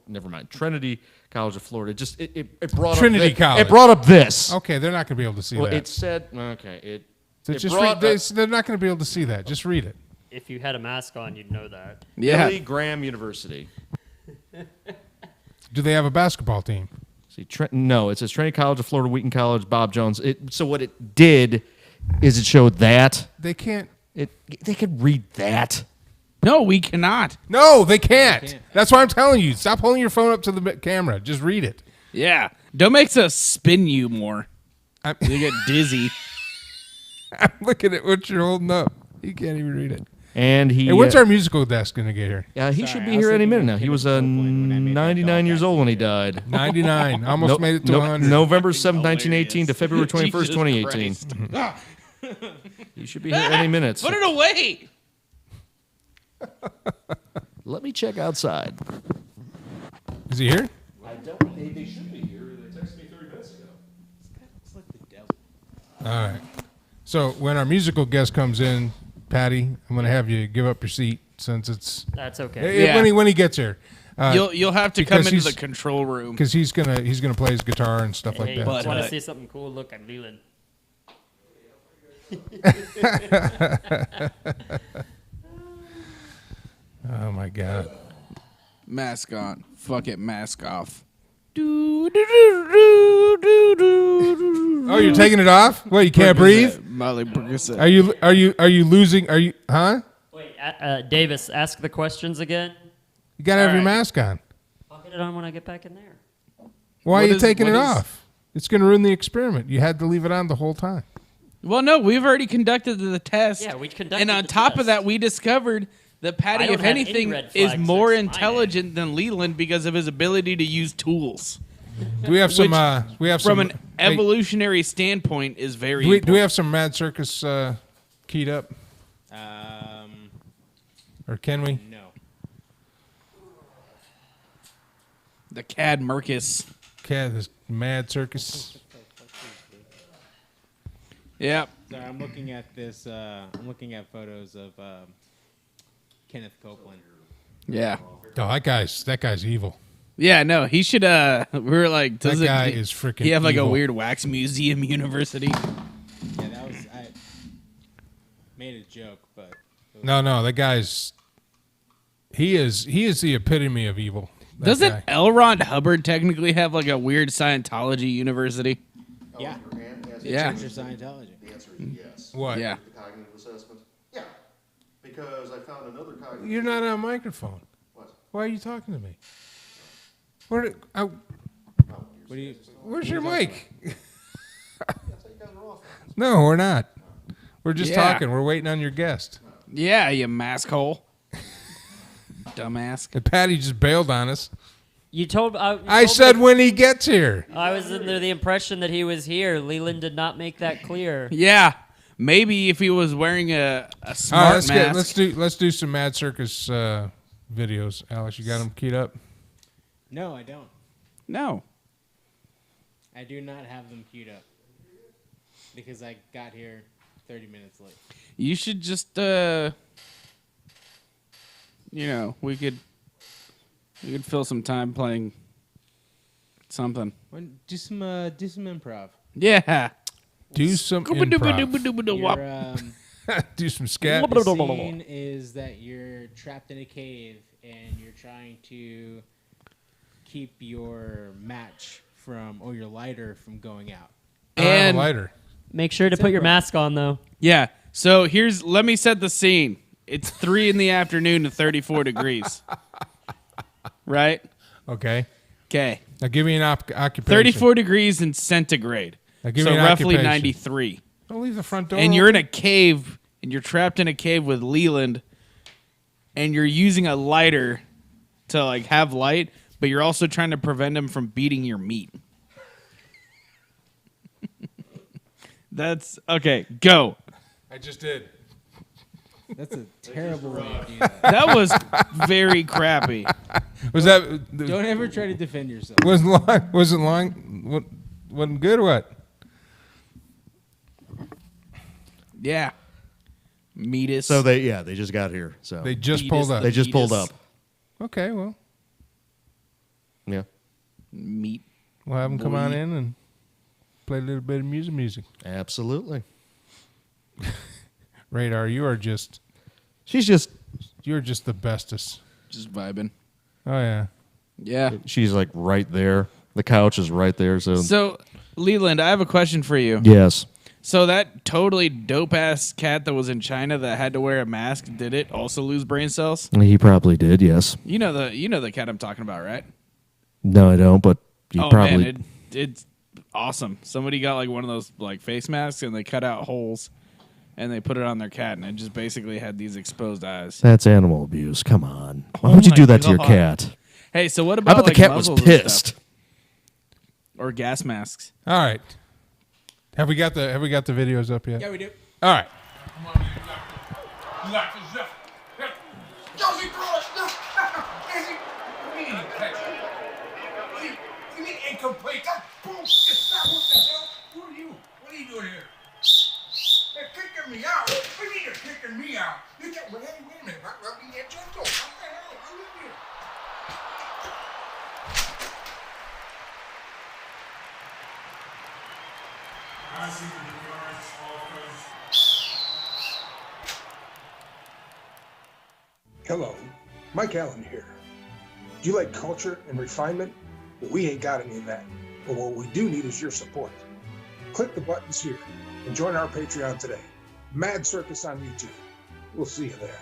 Never mind. Trinity College of Florida. Just it brought Trinity up this. College. It brought up this. Okay, they're not going to be able to see Well, that. it said okay. So it just brought read, up they're not going to be able to see that. Just read it. If you had a mask on, you'd know that. Yeah. Billy Graham University. Do they have a basketball team? See, no, it says Trinity College of Florida, Wheaton College, Bob Jones. So what it did is it showed that They can't. they could read that. No, we cannot. No, they can't. That's why I'm telling you. Stop holding your phone up to the camera. Just read it. Yeah. Don't make us spin you more. I'm, You get dizzy. I'm looking at what you're holding up. You can't even read it. And he Hey, when's our musical desk going to get here? he Sorry, should I be was here any thinking minute of now. He Kenneth was Copeland when I made that 99 years doll old when he factory. died. 99. Almost made it to 100. November 7th, 1918 to February 21st, Jesus 2018. Christ. You should be here any minute. Put it away. Let me check outside. Is he here? I don't. They should be here. They texted me 30 minutes ago. It's like the devil. All right. So when our musical guest comes in, Patty, I'm going to have you give up your seat since it's That's okay. Yeah. when he gets here. You'll have to come because into the he's- control room. Because he's gonna play his guitar and stuff like Hey, that. But- want to see something cool? Look, I'm Leland. Oh my God. Mask on. Fuck it, mask off. Oh, you're taking it off? What? You can't breathe? Molly Percocet. Are you losing? Huh? Wait, Davis, ask the questions again. You gotta have All your right. mask on. I'll get it on when I get back in there. Why are What you is- taking it what is- off? It's gonna ruin the experiment. You had to leave it on the whole time. Well, no, we've already conducted the test. Yeah, we conducted And on the top test. of that, we discovered that Patty, I don't if have any anything, red is flags more next to my intelligent than Leland because of his ability to use tools. Do we have some? Which, We have From some. an evolutionary standpoint, is very do we important. have some Mad Circus keyed up, or can we? No. The Cad Mercus. Cat, this Mad Circus. Yep. Sorry, I'm looking at this. I'm looking at photos of Kenneth Copeland. Yeah. Oh, that guy's evil. Yeah, no, he should, we were like, That guy is freaking he have like evil. a weird wax museum university? Yeah, that was I made a joke, but No, that guy's. He is the epitome of evil. That Doesn't guy. L. Ron Hubbard technically have like a weird Scientology university? yeah, Yeah. Church of Scientology. The answer is yes. What? Yeah. The cognitive assessment? Yeah. Because I found another cognitive. You're not on a microphone. What? Why are you talking to me? Where? What do you? Where's your mic? No, we're not. We're just Yeah. talking. We're waiting on your guest. Yeah, you mask hole. Dumbass. And Patty just bailed on us. You told. I said when he gets here. I was under the impression that he was here. Leland did not make that clear. Yeah. Maybe if he was wearing a All smart right, mask. let's do some Mad Circus videos. Alex, you got them keyed up? No, I don't. No. I do not have them queued up because I got here 30 minutes late. You should just, we could fill some time playing something. Do some improv. Yeah. Do some improv. Do some scat. The scene is that you're trapped in a cave and you're trying to keep your match or your lighter from going out. And lighter. Make sure to put your mask on, though. Yeah. So let me set the scene. It's 3 PM and 34 degrees. Right? Okay. Okay. Now give me an occupation. 34 degrees in centigrade. Now give so me an roughly occupation. 93. Don't leave the front door. And you're in a cave, and you're trapped in a cave with Leland, and you're using a lighter to like have light, but you're also trying to prevent him from beating your meat. That's okay. Go. I just did. That's a terrible way to do that. That was very crappy. Was that? Don't ever try to defend yourself. Wasn't long. Wasn't long. Wasn't good. What? Yeah. Meatus. So they just got here. So They just pulled up. They just pulled up. Okay, well, Yeah. meat. we'll have them come on Boy. in and play a little bit of music. Absolutely. Radar, you're just the bestest. Just vibing. Oh yeah. Yeah. She's like right there. The couch is right there. So, Leland, I have a question for you. Yes. So that totally dope-ass cat that was in China that had to wear a mask, did it also lose brain cells? He probably did. Yes. You know the cat I'm talking about, right? No, I don't. But he probably. Man, it's awesome. Somebody got like one of those like face masks and they cut out holes and they put it on their cat and it just basically had these exposed eyes. That's animal abuse. Come on. Why Oh would you my do that to your God. cat? Hey, so what I about bet the like, cat was muzzles and pissed. stuff? Or gas masks? All right. Have we got the videos up yet? Yeah, we do. All right. Incomplete. That's bullshit. What the hell? Who are you? What are you doing here? They're kicking me out. What do you mean you're kicking me out? You can't. Wait a minute. Let me get gentle. What the hell? Who are you? Hello, Mike Allen here. Do you like culture and refinement? Well, we ain't got any of that. But what we do need is your support. Click the buttons here and join our Patreon today. Mad Circus on YouTube. We'll see you there.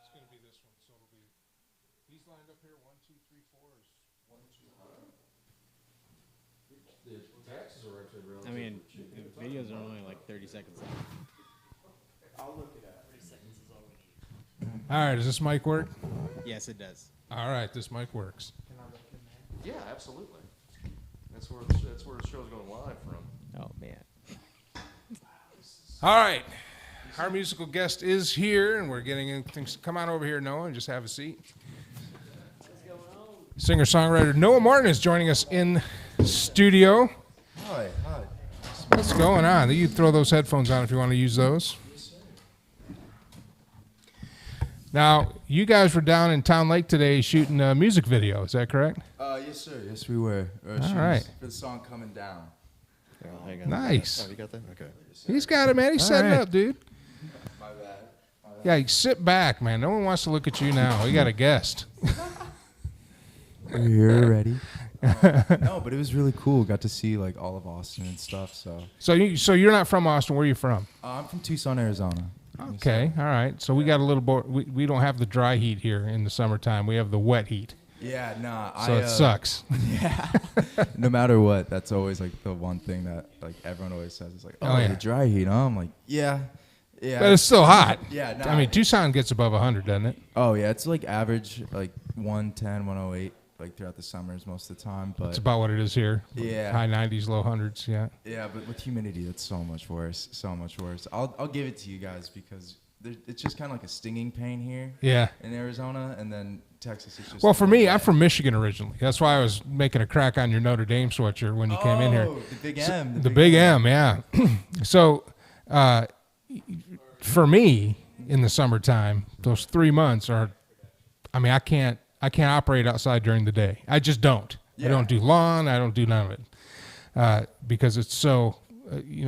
It's going to be this one, so it'll be. He's lined up here. 1, 2, 3, 4 is 1, 2. The taxes are actually I mean, the videos are only like 30 seconds long. I'll look it up. 30 seconds is all we need. All right, does this mic work? Yes, it does. All right, this mic works. Yeah, absolutely. That's where the show's going live from. Oh, man. All right, our musical guest is here, and we're getting in things. Come on over here, Noah, and just have a seat. Singer-songwriter Noah Martin is joining us in studio. Hi. What's going on? You throw those headphones on if you want to use those. Now, you guys were down in Town Lake today shooting a music video. Is that correct? Yes, sir. Yes, we were. All right. For the song Coming Down. Hang on. Nice. Oh, you got that? Okay. He's got it, man. He's setting right. up, dude. My bad. Yeah, you sit back, man. No one wants to look at you now. We got a guest. You're ready. No, but it was really cool. Got to see like all of Austin and stuff. So So you're not from Austin. Where are you from? I'm from Tucson, Arizona. Okay, all right. So we got a little we don't have the dry heat here in the summertime. We have the wet heat. Yeah, nah. So it sucks. Yeah. No matter what, that's always like the one thing that like everyone always says. It's like, Oh, yeah. the dry heat, huh? I'm like, yeah. But it's still hot. Yeah, nah. I mean, Tucson gets above 100, doesn't it? Oh, yeah. It's like average, like 110, 108, like throughout the summers most of the time. But It's about what it is here. Yeah. High 90s, low 100s, yeah. Yeah, but with humidity, that's so much worse. So much worse. I'll give it to you guys because it's just kind of like a stinging pain here. Yeah. In Arizona, and then Texas is just. Well, for me, I'm from Michigan originally. That's why I was making a crack on your Notre Dame sweatshirt when you came in here. The Big M. The Big M, yeah. So, for me, in the summertime, those 3 months are, I mean, I can't operate outside during the day. I just don't. Yeah. I don't do lawn. I don't do none of it because it's so,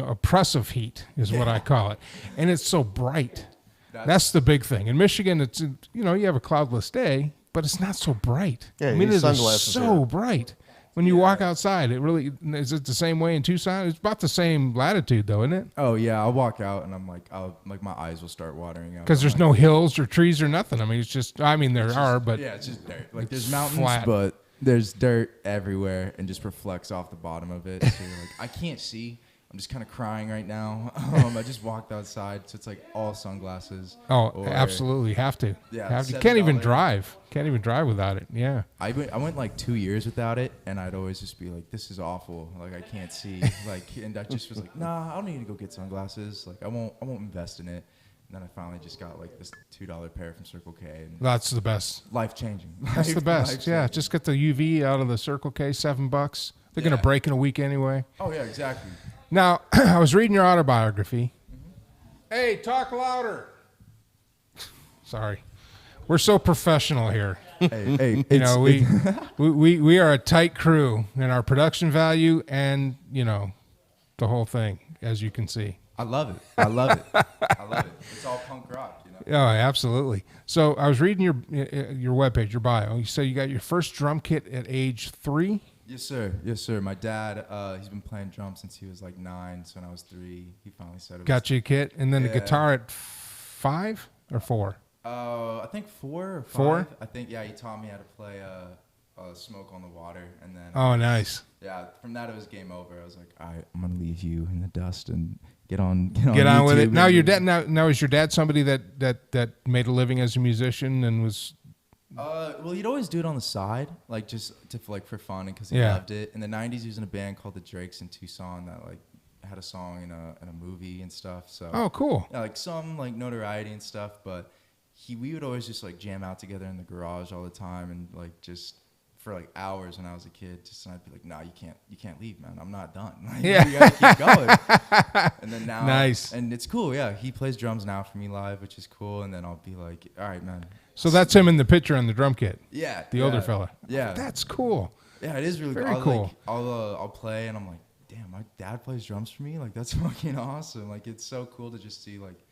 oppressive heat is what I call it, and it's so bright. That's the big thing. In Michigan, it's you have a cloudless day, but it's not so bright. Yeah, I you mean, need it is sunglasses so here. bright. When you walk outside, it really is it the same way in Tucson? It's about the same latitude, though, isn't it? Oh yeah, I'll walk out and I'm like, my eyes will start watering out. Because there's I'm no like, hills or trees or nothing. I mean, it's just. I mean, there are, but yeah, it's just dirt. Like it's there's mountains, flat. but there's dirt everywhere and just reflects off the bottom of it. So you're like, I can't see. I'm just kind of crying right now. I just walked outside, so it's like all sunglasses. Oh, or- absolutely, have to. Yeah, Have to. Can't even $7. drive. Can't even drive without it. Yeah. I went like 2 years without it, and I'd always just be like, "This is awful. Like I can't see." Like, and I just was like, "Nah, I don't need to go get sunglasses. Like I won't invest in it." And then I finally just got like this $2 pair from Circle K. And That's the best. life changing. That's the best. Yeah, just get the UV out of the Circle K, $7. They're gonna break in a week anyway. Oh yeah, exactly. Now, I was reading your autobiography. Hey, talk louder. Sorry, we're so professional here. Hey, we are a tight crew in our production value and the whole thing, as you can see. I love it. I love it. It's all punk rock, Oh, absolutely. So I was reading your webpage, your bio. You say you got your first drum kit at age 3. Yes, sir. Yes, sir. My dad, he's been playing drums since he was like 9. So when I was 3, he finally said it. Got you a kit, and then the Yeah. guitar at 5 or 4. I think 4 or 5. 4? I think he taught me how to play Smoke on the Water, and then. Oh, nice. Yeah, from that it was game over. I was like, all right, I'm gonna leave you in the dust and get on with it. YouTube Now and- your dad. Now is your dad somebody that made a living as a musician and was. Well, he'd always do it on the side, like just for fun, and because he Yeah. loved it. In the '90s, he was in a band called the Drakes in Tucson that like had a song in a movie and stuff. So Oh, cool. yeah, like some like notoriety and stuff. But we would always just like jam out together in the garage all the time, and like just for like hours when I was a kid. Just and I'd be like, nah, you can't leave, man. I'm not done. Like, Yeah. you gotta keep going. And then now, Nice. and it's cool. Yeah, he plays drums now for me live, which is cool. And then I'll be like, all right, man. So that's him in the picture on the drum kit. Yeah, The older fella. Yeah, That's cool. yeah, it is really Very cool. cool. I'll play and I'm like, damn, my dad plays drums for me. Like that's fucking awesome. Like it's so cool to just see like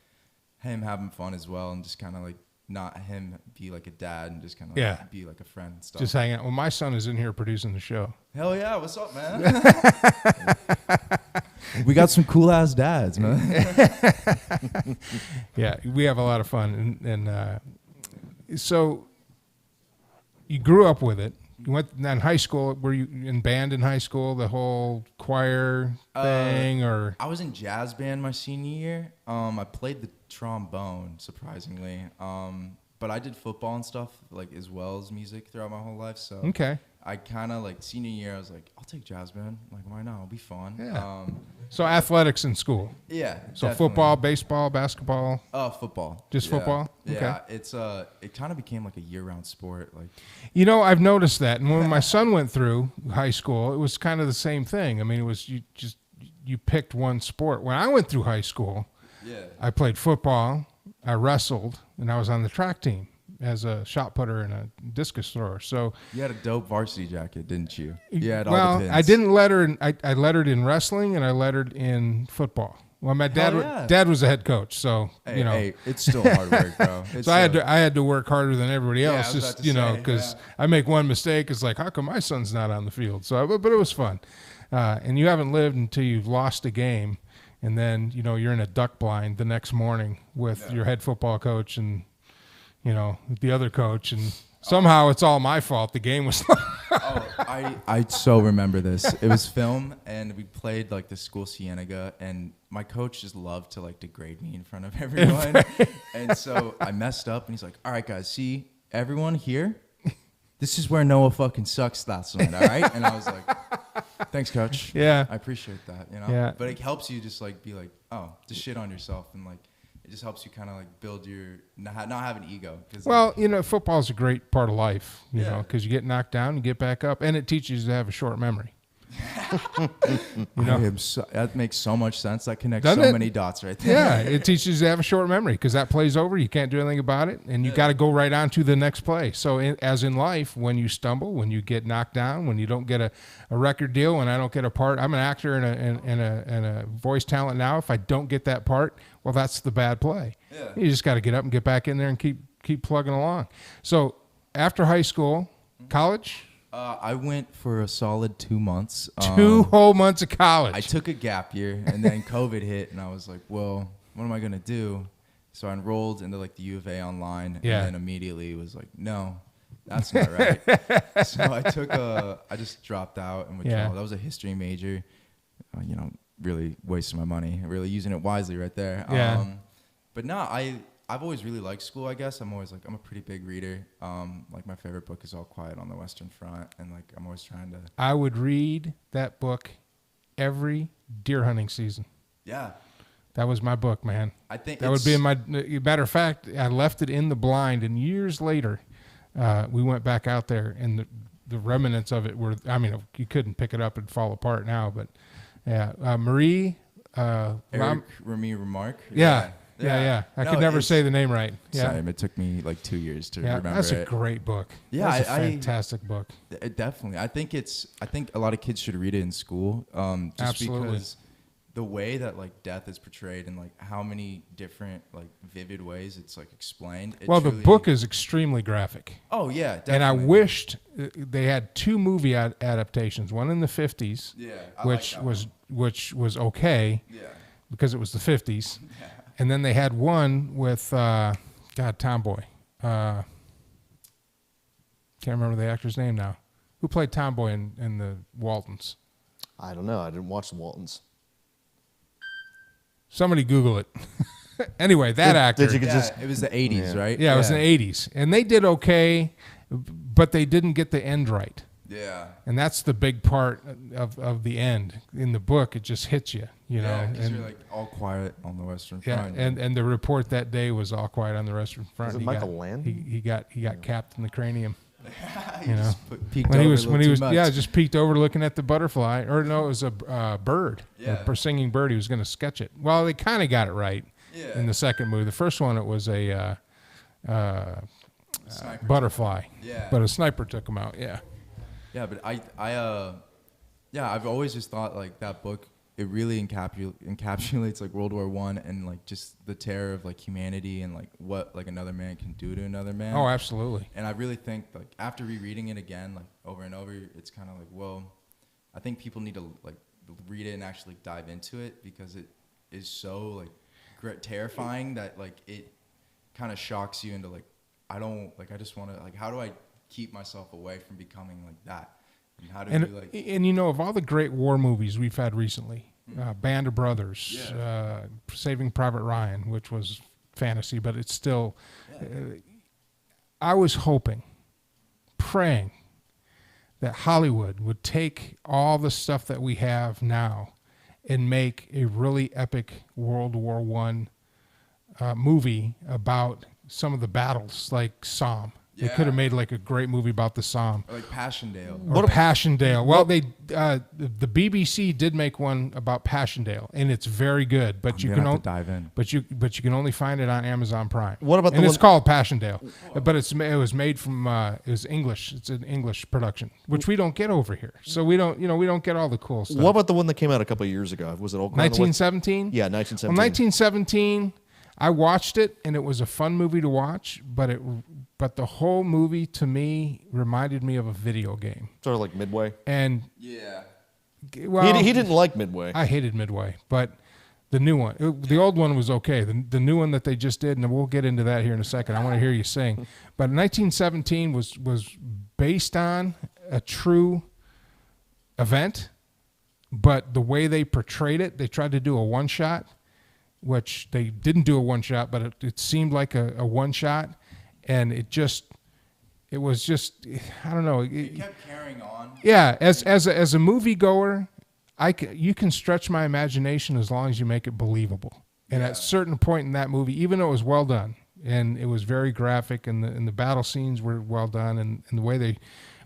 him having fun as well, and just kind of like not him be like a dad and just kind of Yeah. be like a friend and stuff. Just hanging out. Well, my son is in here producing the show. Hell yeah, what's up, man? We got some cool ass dads, man. Yeah, we have a lot of fun, and so you grew up with it. You went in high school. Were you in band in high school? The whole choir thing, or I was in jazz band my senior year. I played the trombone, surprisingly. But I did football and stuff like as well as music throughout my whole life. So okay. I kind of like senior year, I was like, I'll take jazz band. Like, why not? It'll be fun. Yeah. So athletics in school. Yeah. So definitely. football, baseball, basketball. Football. Just Yeah. football? Yeah. Okay. It's it kind of became like a year-round sport. Like. I've noticed that, and when my son went through high school, it was kind of the same thing. I mean, it was you picked one sport. When I went through high school, Yeah. I played football, I wrestled, and I was on the track team as a shot putter and a discus thrower. So You had a dope varsity jacket, didn't you? You had all the pins. I didn't letter. I lettered in wrestling and I lettered in football. Well, my dad yeah. dad was a head coach, so Hey, it's still hard work, bro. It's so I had to work harder than everybody Yeah, I else, was just about to say, because yeah. I make one mistake. It's like, how come my son's not on the field? So, but it was fun, and you haven't lived until you've lost a game, and then you're in a duck blind the next morning with your head football coach and the other coach, and Somehow it's all my fault. The game was. I so remember this. It was film, and we played like the school Cienega, and my coach just loved to like degrade me in front of everyone. And so I messed up, and he's like, "All right, guys, see everyone here. This is where Noah fucking sucks last night, all right?" And I was like, "Thanks, coach. Yeah, I appreciate that. You know, yeah. But it helps you just like be like, oh, just shit on yourself, and like it just helps you kind of like build your not have an ego. Well, you know, football's a great part of life, you know, because you get knocked down, you get back up, and it teaches you to have a short memory. You know, that makes so much sense. That connects Doesn't so it? many dots right there. Yeah, it teaches you to have a short memory because that play's over. You can't do anything about it, and you got to go right on to the next play. So, as in life, when you stumble, when you get knocked down, when you don't get a record deal, when I don't get a part, I'm an actor and a voice talent now. If I don't get that part, well, that's the bad play. Yeah. You just got to get up and get back in there and keep plugging along. So, after high school, college. I went for a solid 2 months. 2 whole months of college. I took a gap year, and then COVID hit, and I was like, well, what am I going to do? So I enrolled into like the U of A online, and then immediately was like, no, that's not right. So I just dropped out and withdrawal. That was a history major, you know, really wasting my money, really using it wisely right there. Yeah. But no, I've always really liked school, I guess. I'm a pretty big reader. Like my favorite book is All Quiet on the Western Front, and like I'm always trying to. I would read that book every deer hunting season. Yeah. That was my book, man. I think that would be in my. Matter of fact, I left it in the blind, and years later, we went back out there, and the remnants of it were. I mean, you couldn't pick it up and fall apart now, but yeah, Marie. Eric Remy Remarque. Yeah. Yeah. I could never say the name right. Yeah. Same. It took me like 2 years to remember it. That's a great book. Yeah, that's a fantastic book. Definitely. I think a lot of kids should read it in school. Just Absolutely. Because the way that like death is portrayed and like how many different like vivid ways it's like explained. Well, the book is extremely graphic. Oh yeah, definitely. And I wished they had 2 movie adaptations. One in the 50s, which was okay, because it was the 50s. Yeah. And then they had one with, Tomboy. Can't remember the actor's name now. Who played Tomboy in the Waltons? I don't know. I didn't watch the Waltons. Somebody Google it. Anyway, that actor. It was the 80s, right? Yeah, it was in the 80s. And they did okay, but they didn't get the end right. Yeah. And that's the big part of the end. In the book, it just hits you, you know. Yeah, because you're like all quiet on the Western Front. Yeah, and the report that day was all quiet on the Western Front. Was it Michael Land? He got capped in the cranium. You know, when he was just peeked over looking at the butterfly, or no, it was a bird, a singing bird. He was going to sketch it. Well, they kind of got it right in the second movie. The first one, it was a butterfly, but a sniper took him out. Yeah. Yeah, but I've always just thought like that book, it really encapsulates like World War I and like just the terror of like humanity and like what like another man can do to another man. Oh, absolutely. And I really think like after rereading it again like over and over, it's kind of like, well, I think people need to like read it and actually dive into it because it is so like terrifying that like it kind of shocks you into like I just want to like how do I keep myself away from becoming like that? And how do you like? And you know, of all the great war movies we've had recently, Band of Brothers, Saving Private Ryan, which was fantasy, but it's still. I was hoping, praying, that Hollywood would take all the stuff that we have now and make a really epic World War I movie about some of the battles, like Somme. They could have made like a great movie about the Somme. Or like Passchendaele. Passchendaele. Well, the BBC did make one about Passchendaele, and it's very good. But you can only dive in. But you can only find it on Amazon Prime. What about it's called Passchendaele, but it was made from it was English. It's an English production, which we don't get over here. So we don't get all the cool stuff. What about the one that came out a couple of years ago? Was it 1917? Yeah, 1917. Well, 1917. I watched it, and it was a fun movie to watch, but the whole movie to me reminded me of a video game. Sort of like Midway. And yeah, well, he didn't like Midway. I hated Midway, but The new one. The old one was okay. The new one that they just did, and we'll get into that here in a second. I want to hear you sing. But 1917 was based on a true event, but the way they portrayed it, they tried to do a one-shot, which they didn't do a one-shot, but it seemed like a one-shot, and it was just, I don't know. It kept carrying on. Yeah, as a moviegoer, you can stretch my imagination as long as you make it believable. And at a certain point in that movie, even though it was well done and it was very graphic and the battle scenes were well done and the way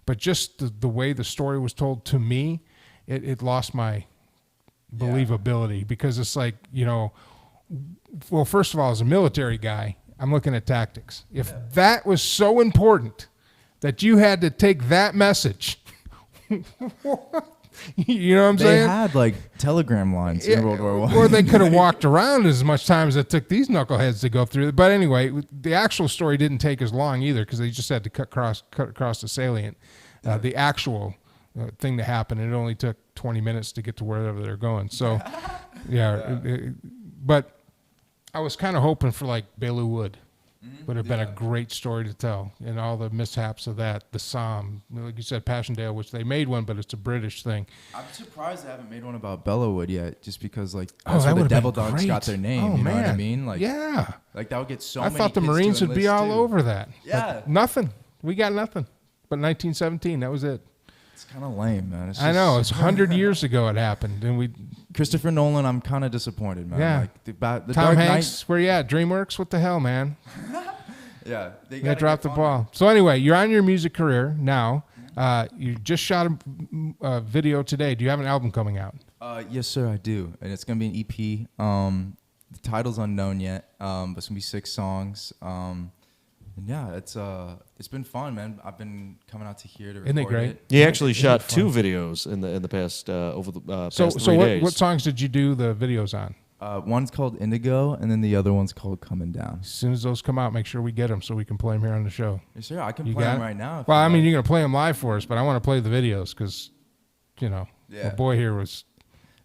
but just the way the story was told to me, it lost my believability because it's like, well, first of all, as a military guy, I'm looking at tactics. If that was so important that you had to take that message, you know what I'm saying? They had like telegram lines in World War I. Or they could have walked around as much time as it took these knuckleheads to go through. But anyway, the actual story didn't take as long either because they just had to cut across the salient. The actual thing that happened, it only took 20 minutes to get to wherever they're going. So, but I was kind of hoping for like Bela Wood. Would have been a great story to tell, and all the mishaps of that. The Somme, like you said, Passchendaele, which they made one, but it's a British thing. I'm surprised they haven't made one about Bellawood yet, just because like that's where where the Devil Dogs got their name. You know what I mean? Like, yeah, like that would get so. I many thought the kids to Marines would be all enlist, too. over that. Yeah, but nothing. We got nothing. But 1917, that was it. It's kind of lame, man. It's I know. It's 100 years ago it happened, and we. Christopher Nolan, I'm kind of disappointed, man. Yeah. Like the Tom Dark Hanks, where you at? DreamWorks? What the hell, man? Yeah, they dropped the ball. So anyway, you're on your music career now. You just shot a video today. Do you have an album coming out? Yes, sir, I do, and it's gonna be an EP. The title's unknown yet, but it's gonna be 6 songs. And yeah, it's been fun, man. I've been coming out to here to record. Isn't it great? It. You actually shot 2 videos in the past over the past 3 days. What songs did you do the videos on? One's called Indigo, and then the other one's called Coming Down. As soon as those come out, make sure we get them so we can play them here on the show. Yes, sir. I can play them right now. Well, I mean, you're going to play them live for us, but I want to play the videos because, my boy here was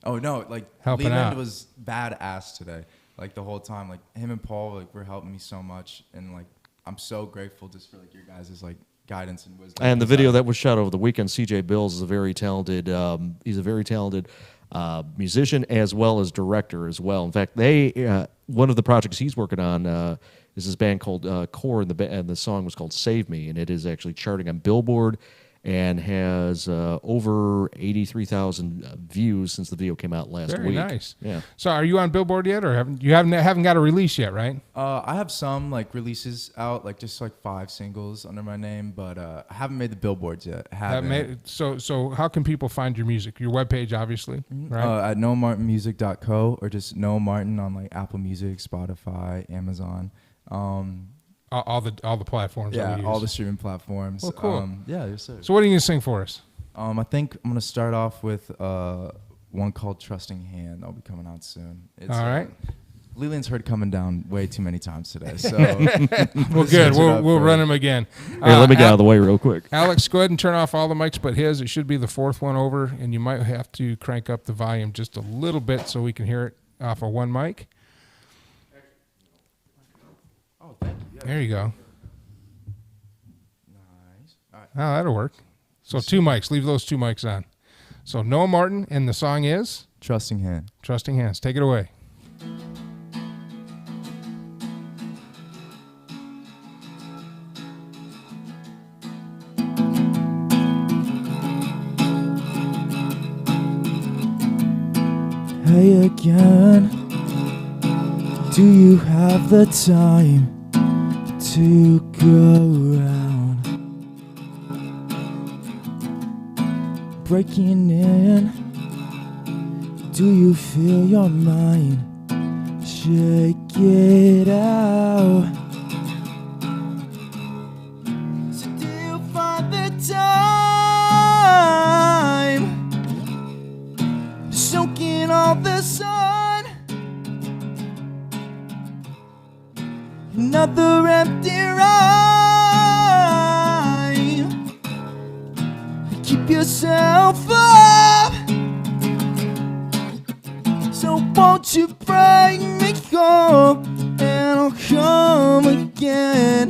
helping out. Leland was badass today. Like, the whole time. Like, him and Paul, like, were helping me so much. And, like, I'm so grateful just for, like, your guys' like, guidance and wisdom. And the video that was shot over the weekend, CJ Bills is a very talented, musician as well as director as well. In fact, one of the projects he's working on is this band called Core, and the song was called Save Me, and it is actually charting on Billboard and has over 83,000 views since the video came out last week. Very nice. Yeah. So are you on Billboard yet, or haven't got a release yet, right? I have some like releases out, like just like 5 singles under my name, but I haven't made the billboards yet. So how can people find your music? Your webpage, obviously, right? At noamartinmusic.co or just Noah Martin on like Apple Music, Spotify, Amazon. All the platforms. Yeah, that we use. all the streaming platforms. Well, cool. Yeah, yes, sir. So what are you going to sing for us? I think I'm going to start off with one called Trusting Hand. That'll be coming out soon. It's, all right. Leland's heard Coming Down way too many times today. So well, good. We'll run him again. Here, let me get out of the way real quick. Alex, go ahead and turn off all the mics but his. It should be the 4th one over, and you might have to crank up the volume just a little bit so we can hear it off of one mic. Oh, thank you. Yeah. There you go. Nice. All right. Oh, that'll work. So 2 mics. Leave those 2 mics on. So Noah Martin, and the song is? Trusting Hand. Trusting Hands. Take it away. Hey again, do you have the time to go around breaking in? Do you feel your mind shake it out? So do you find the time soak in all the sun? Another empty rhyme. Keep yourself up. So won't you bring me home and I'll come again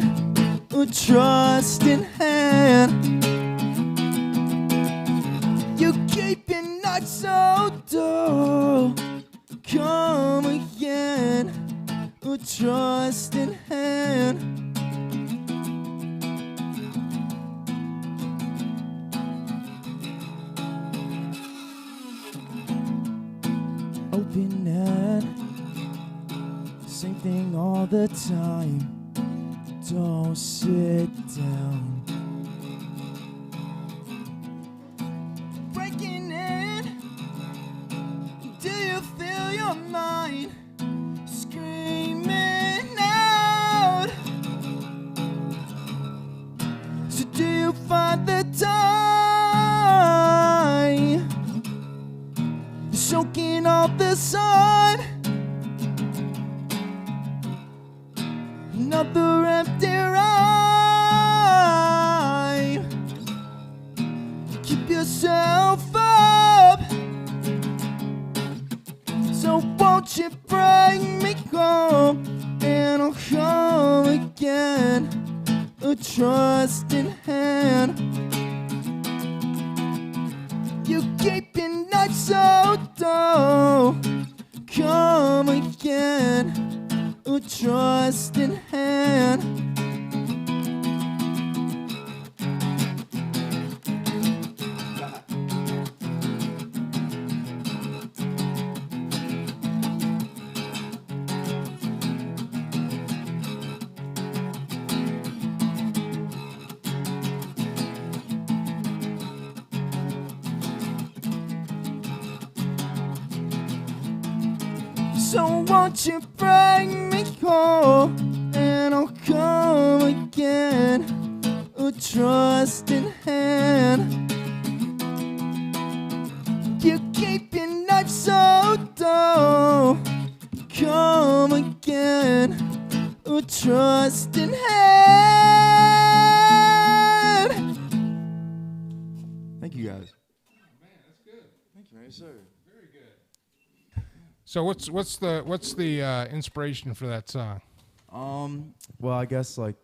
with trust in hand. You keep your nights so dull. Come again with trust in hand. Open hand, same thing all the time. Don't sit down. Breaking in, do you feel your mind screaming out? So do you find the time soaking up the sun? Another empty rhyme. Keep yourself up. So won't you bring me home and I'll come again, a trust in hand. You keep your nights so dull. Come again, a trust in hand. So won't you bring me home and I'll come again, a trust in hand. You keep your nights so dull. Come again, a trust in hand. Thank you guys. Thank you, sir. So what's the inspiration for that song? Well, I guess like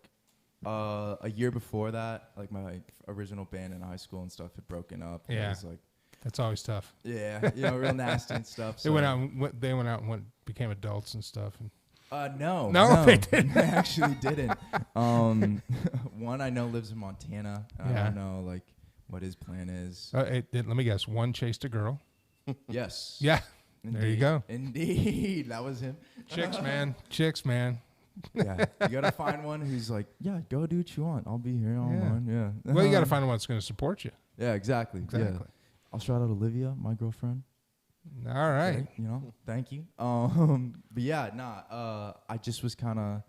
a year before that, like my original band in high school and stuff had broken up. Yeah, it was like that's always tough. Yeah, real nasty and stuff. They went out and became adults and stuff. And no, they didn't. They actually didn't. One I know lives in Montana. I don't know like what his plan is. Let me guess. One chased a girl. Yes. Yeah. Indeed. There you go. Indeed, that was him. Chicks, man. Yeah, you gotta find one who's like, yeah, go do what you want. I'll be here all along. Yeah. Well, you gotta find one that's gonna support you. Yeah, exactly. Yeah. I'll shout out Olivia, my girlfriend. All right. Okay, thank you. But yeah, I just was kind of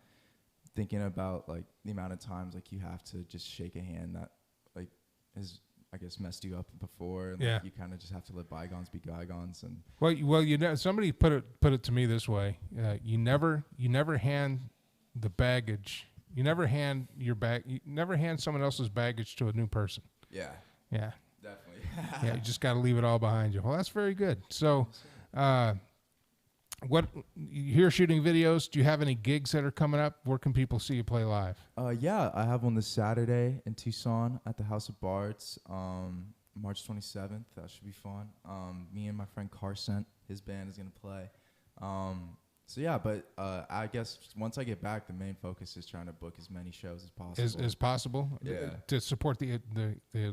thinking about like the amount of times like you have to just shake a hand that like is, I guess, messed you up before, and like, you kind of just have to let bygones be bygones. And well, somebody put it to me this way: you never hand the baggage. You never hand your bag. You never hand someone else's baggage to a new person. Yeah. Yeah. Definitely. Yeah, you just got to leave it all behind you. Well, that's very good. So, what you're shooting videos? Do you have any gigs that are coming up? Where can people see you play live? Yeah, I have one this Saturday in Tucson at the House of Bards, March 27th. That should be fun. Me and my friend Carson, his band is gonna play. So yeah, but I guess once I get back, the main focus is trying to book as many shows as possible. As possible, yeah, to support the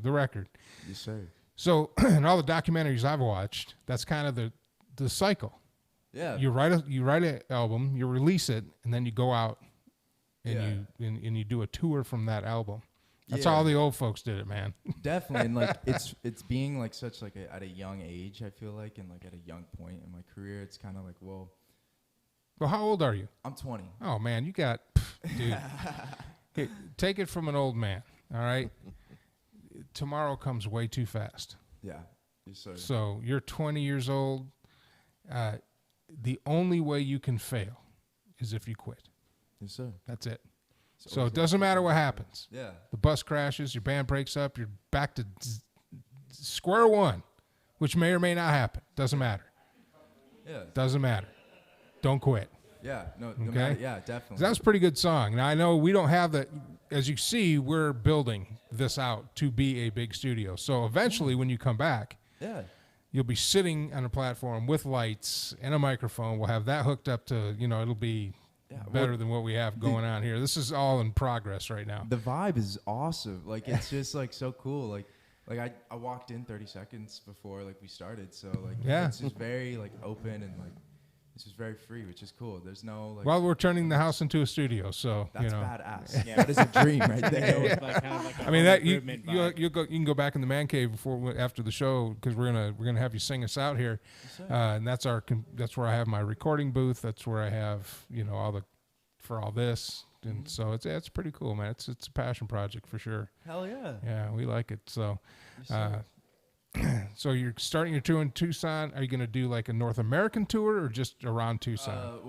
record. Yes, sir. So in all the documentaries I've watched, that's kind of the cycle. Yeah. You write an album, you release it, and then you go out and you do a tour from that album. That's how all the old folks did it, man. Definitely, and like it's being like such like at a young age, I feel like, and like at a young point in my career, it's kind of like, well, how old are you? I'm 20. Oh man, you got dude. Hey, take it from an old man, all right? Tomorrow comes way too fast. Yeah. Yes, sir. So you're 20 years old. The only way you can fail is if you quit. Yes, sir. That's it. So it doesn't matter what happens. Yeah. The bus crashes, your band breaks up, you're back to square one, which may or may not happen. Doesn't matter. Yeah. Doesn't matter. don't quit. Yeah, no Okay? matter, yeah, definitely. That was a pretty good song. Now, I know we don't have that. As you see, we're building this out to be a big studio. So eventually, when you come back, Yeah. you'll be sitting on a platform with lights and a microphone. We'll have that hooked up to, it'll be better than what we have going on here. This is all in progress right now. The vibe is awesome. Like, it's just, like, so cool. Like I walked in 30 seconds before, like, we started. So, like, it's just very, like, open and, like, it's just very free, which is cool. There's no, like... Well, we're turning the house into a studio, so, That's badass. Yeah, that is a dream right there. I mean, that you can go back in the man cave after the show, because we're gonna have you sing us out here, and that's where I have my recording booth. That's where I have all this, and so it's pretty cool, man. It's a passion project for sure. Hell yeah. Yeah, we like it. So, so you're starting your tour in Tucson. Are you gonna do like a North American tour or just around Tucson?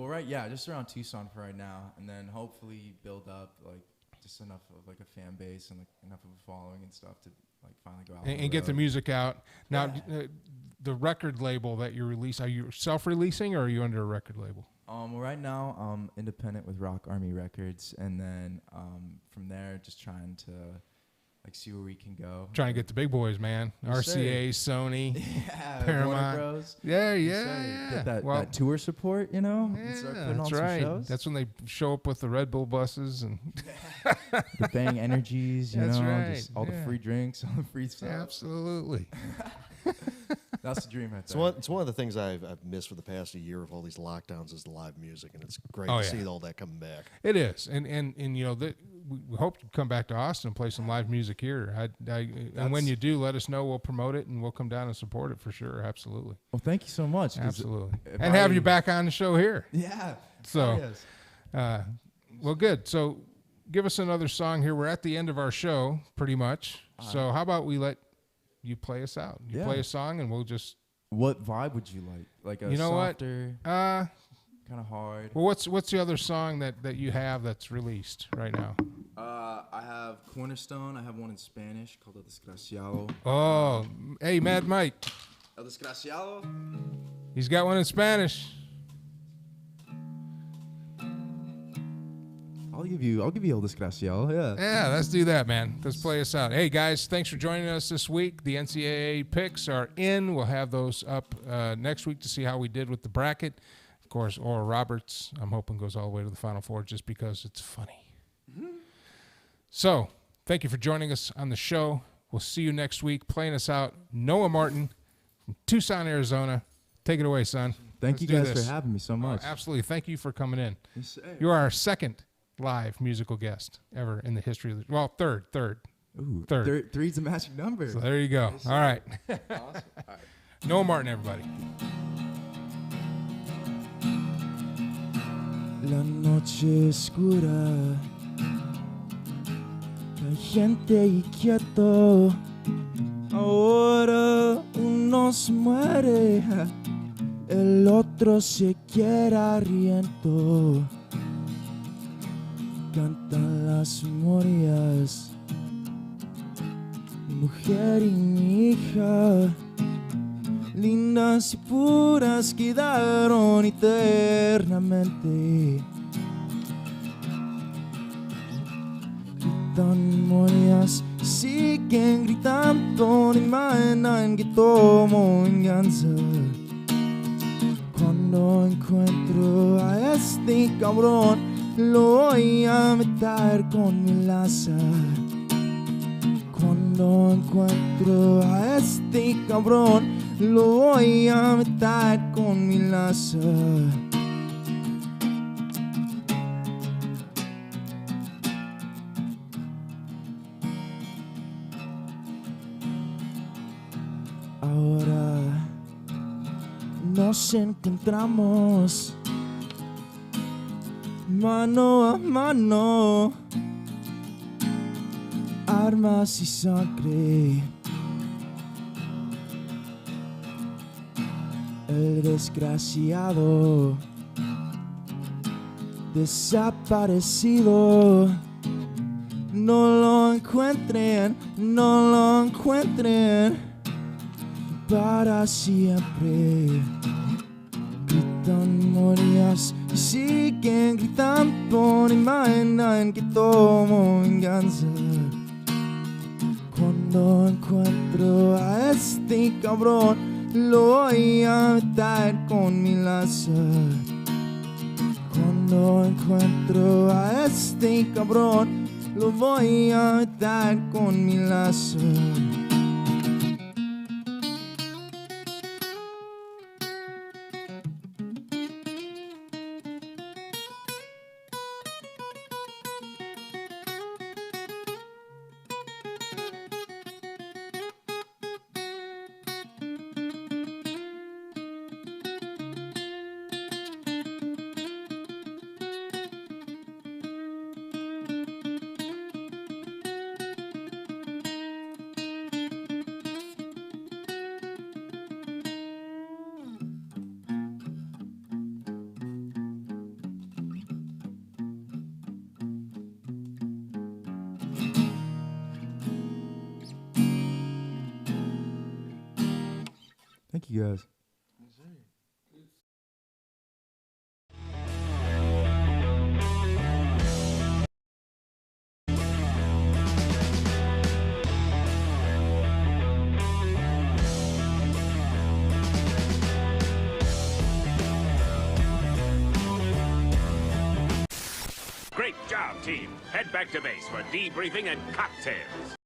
Just around Tucson for right now, and then hopefully build up like just enough of like a fan base and like enough of a following and stuff to like finally go out and get the music out. Now, the record label that you release, are you self-releasing or are you under a record label? Well, right now I'm independent with Rock Army Records, and then from there just trying to like see where we can go. Trying to get the big boys, man. Yes, RCA, Sony, Paramount. Warner Bros. Yeah. Get that tour support, and start putting on some shows. That's when they show up with the Red Bull buses and the Bang Energies, That's right. just all the free drinks, all the free stuff. Absolutely. That's the dream right there. It's one of the things I've missed for the past year of all these lockdowns is the live music, and it's great to see all that coming back. It is, and we hope to come back to Austin and play some live music here. And when you do, let us know. We'll promote it, and we'll come down and support it for sure. Absolutely. Well, thank you so much. Absolutely. And have you back on the show here. Yeah. So, yes. Well, good. So give us another song here. We're at the end of our show, pretty much. So how about we let you play us out? You play a song, and we'll just... What vibe would you like? Like a softer, kind of hard? Well, what's the other song that you have that's released right now? I have Cornerstone. I have one in Spanish called El Desgraciado. Oh, hey, Mad Mike. El Desgraciado? He's got one in Spanish. I'll give you El Desgraciado. Yeah, let's do that, man. Let's play us out. Hey, guys, thanks for joining us this week. The NCAA picks are in. We'll have those up next week to see how we did with the bracket. Of course, Oral Roberts, I'm hoping, goes all the way to the Final Four just because it's funny. Mm-hmm. So, thank you for joining us on the show. We'll see you next week. Playing us out, Noah Martin from Tucson, Arizona. Take it away, son. Thank you guys for having me so much. Absolutely. Thank you for coming in. Yes, you are our second live musical guest ever in the history of third. Ooh, third. Three's a magic number. So there you go. Yes, all right. Awesome. All right. Noah Martin, everybody. La noche oscura, caliente y quieto. Ahora uno se muere, el otro se queda riendo. Cantan las memorias, mi mujer y mi hija, lindas y puras quedaron eternamente. Gritan memorias, siguen gritando, imaginan que tomo venganza. Cuando encuentro a este cabrón, lo voy a meter con mi lanza. Cuando encuentro a este cabrón, lo voy a meter con mi lanza. Ahora nos encontramos mano a mano, armas y sangre. El desgraciado desaparecido, no lo encuentren para siempre. Gritan memorias y siguen gritando, imaginan que tomo venganza. Cuando encuentro a este cabrón, lo voy a meter con mi lazo. Cuando encuentro a este cabrón, lo voy a meter con mi lazo. Thank you guys. Great job, team. Head back to base for debriefing and cocktails.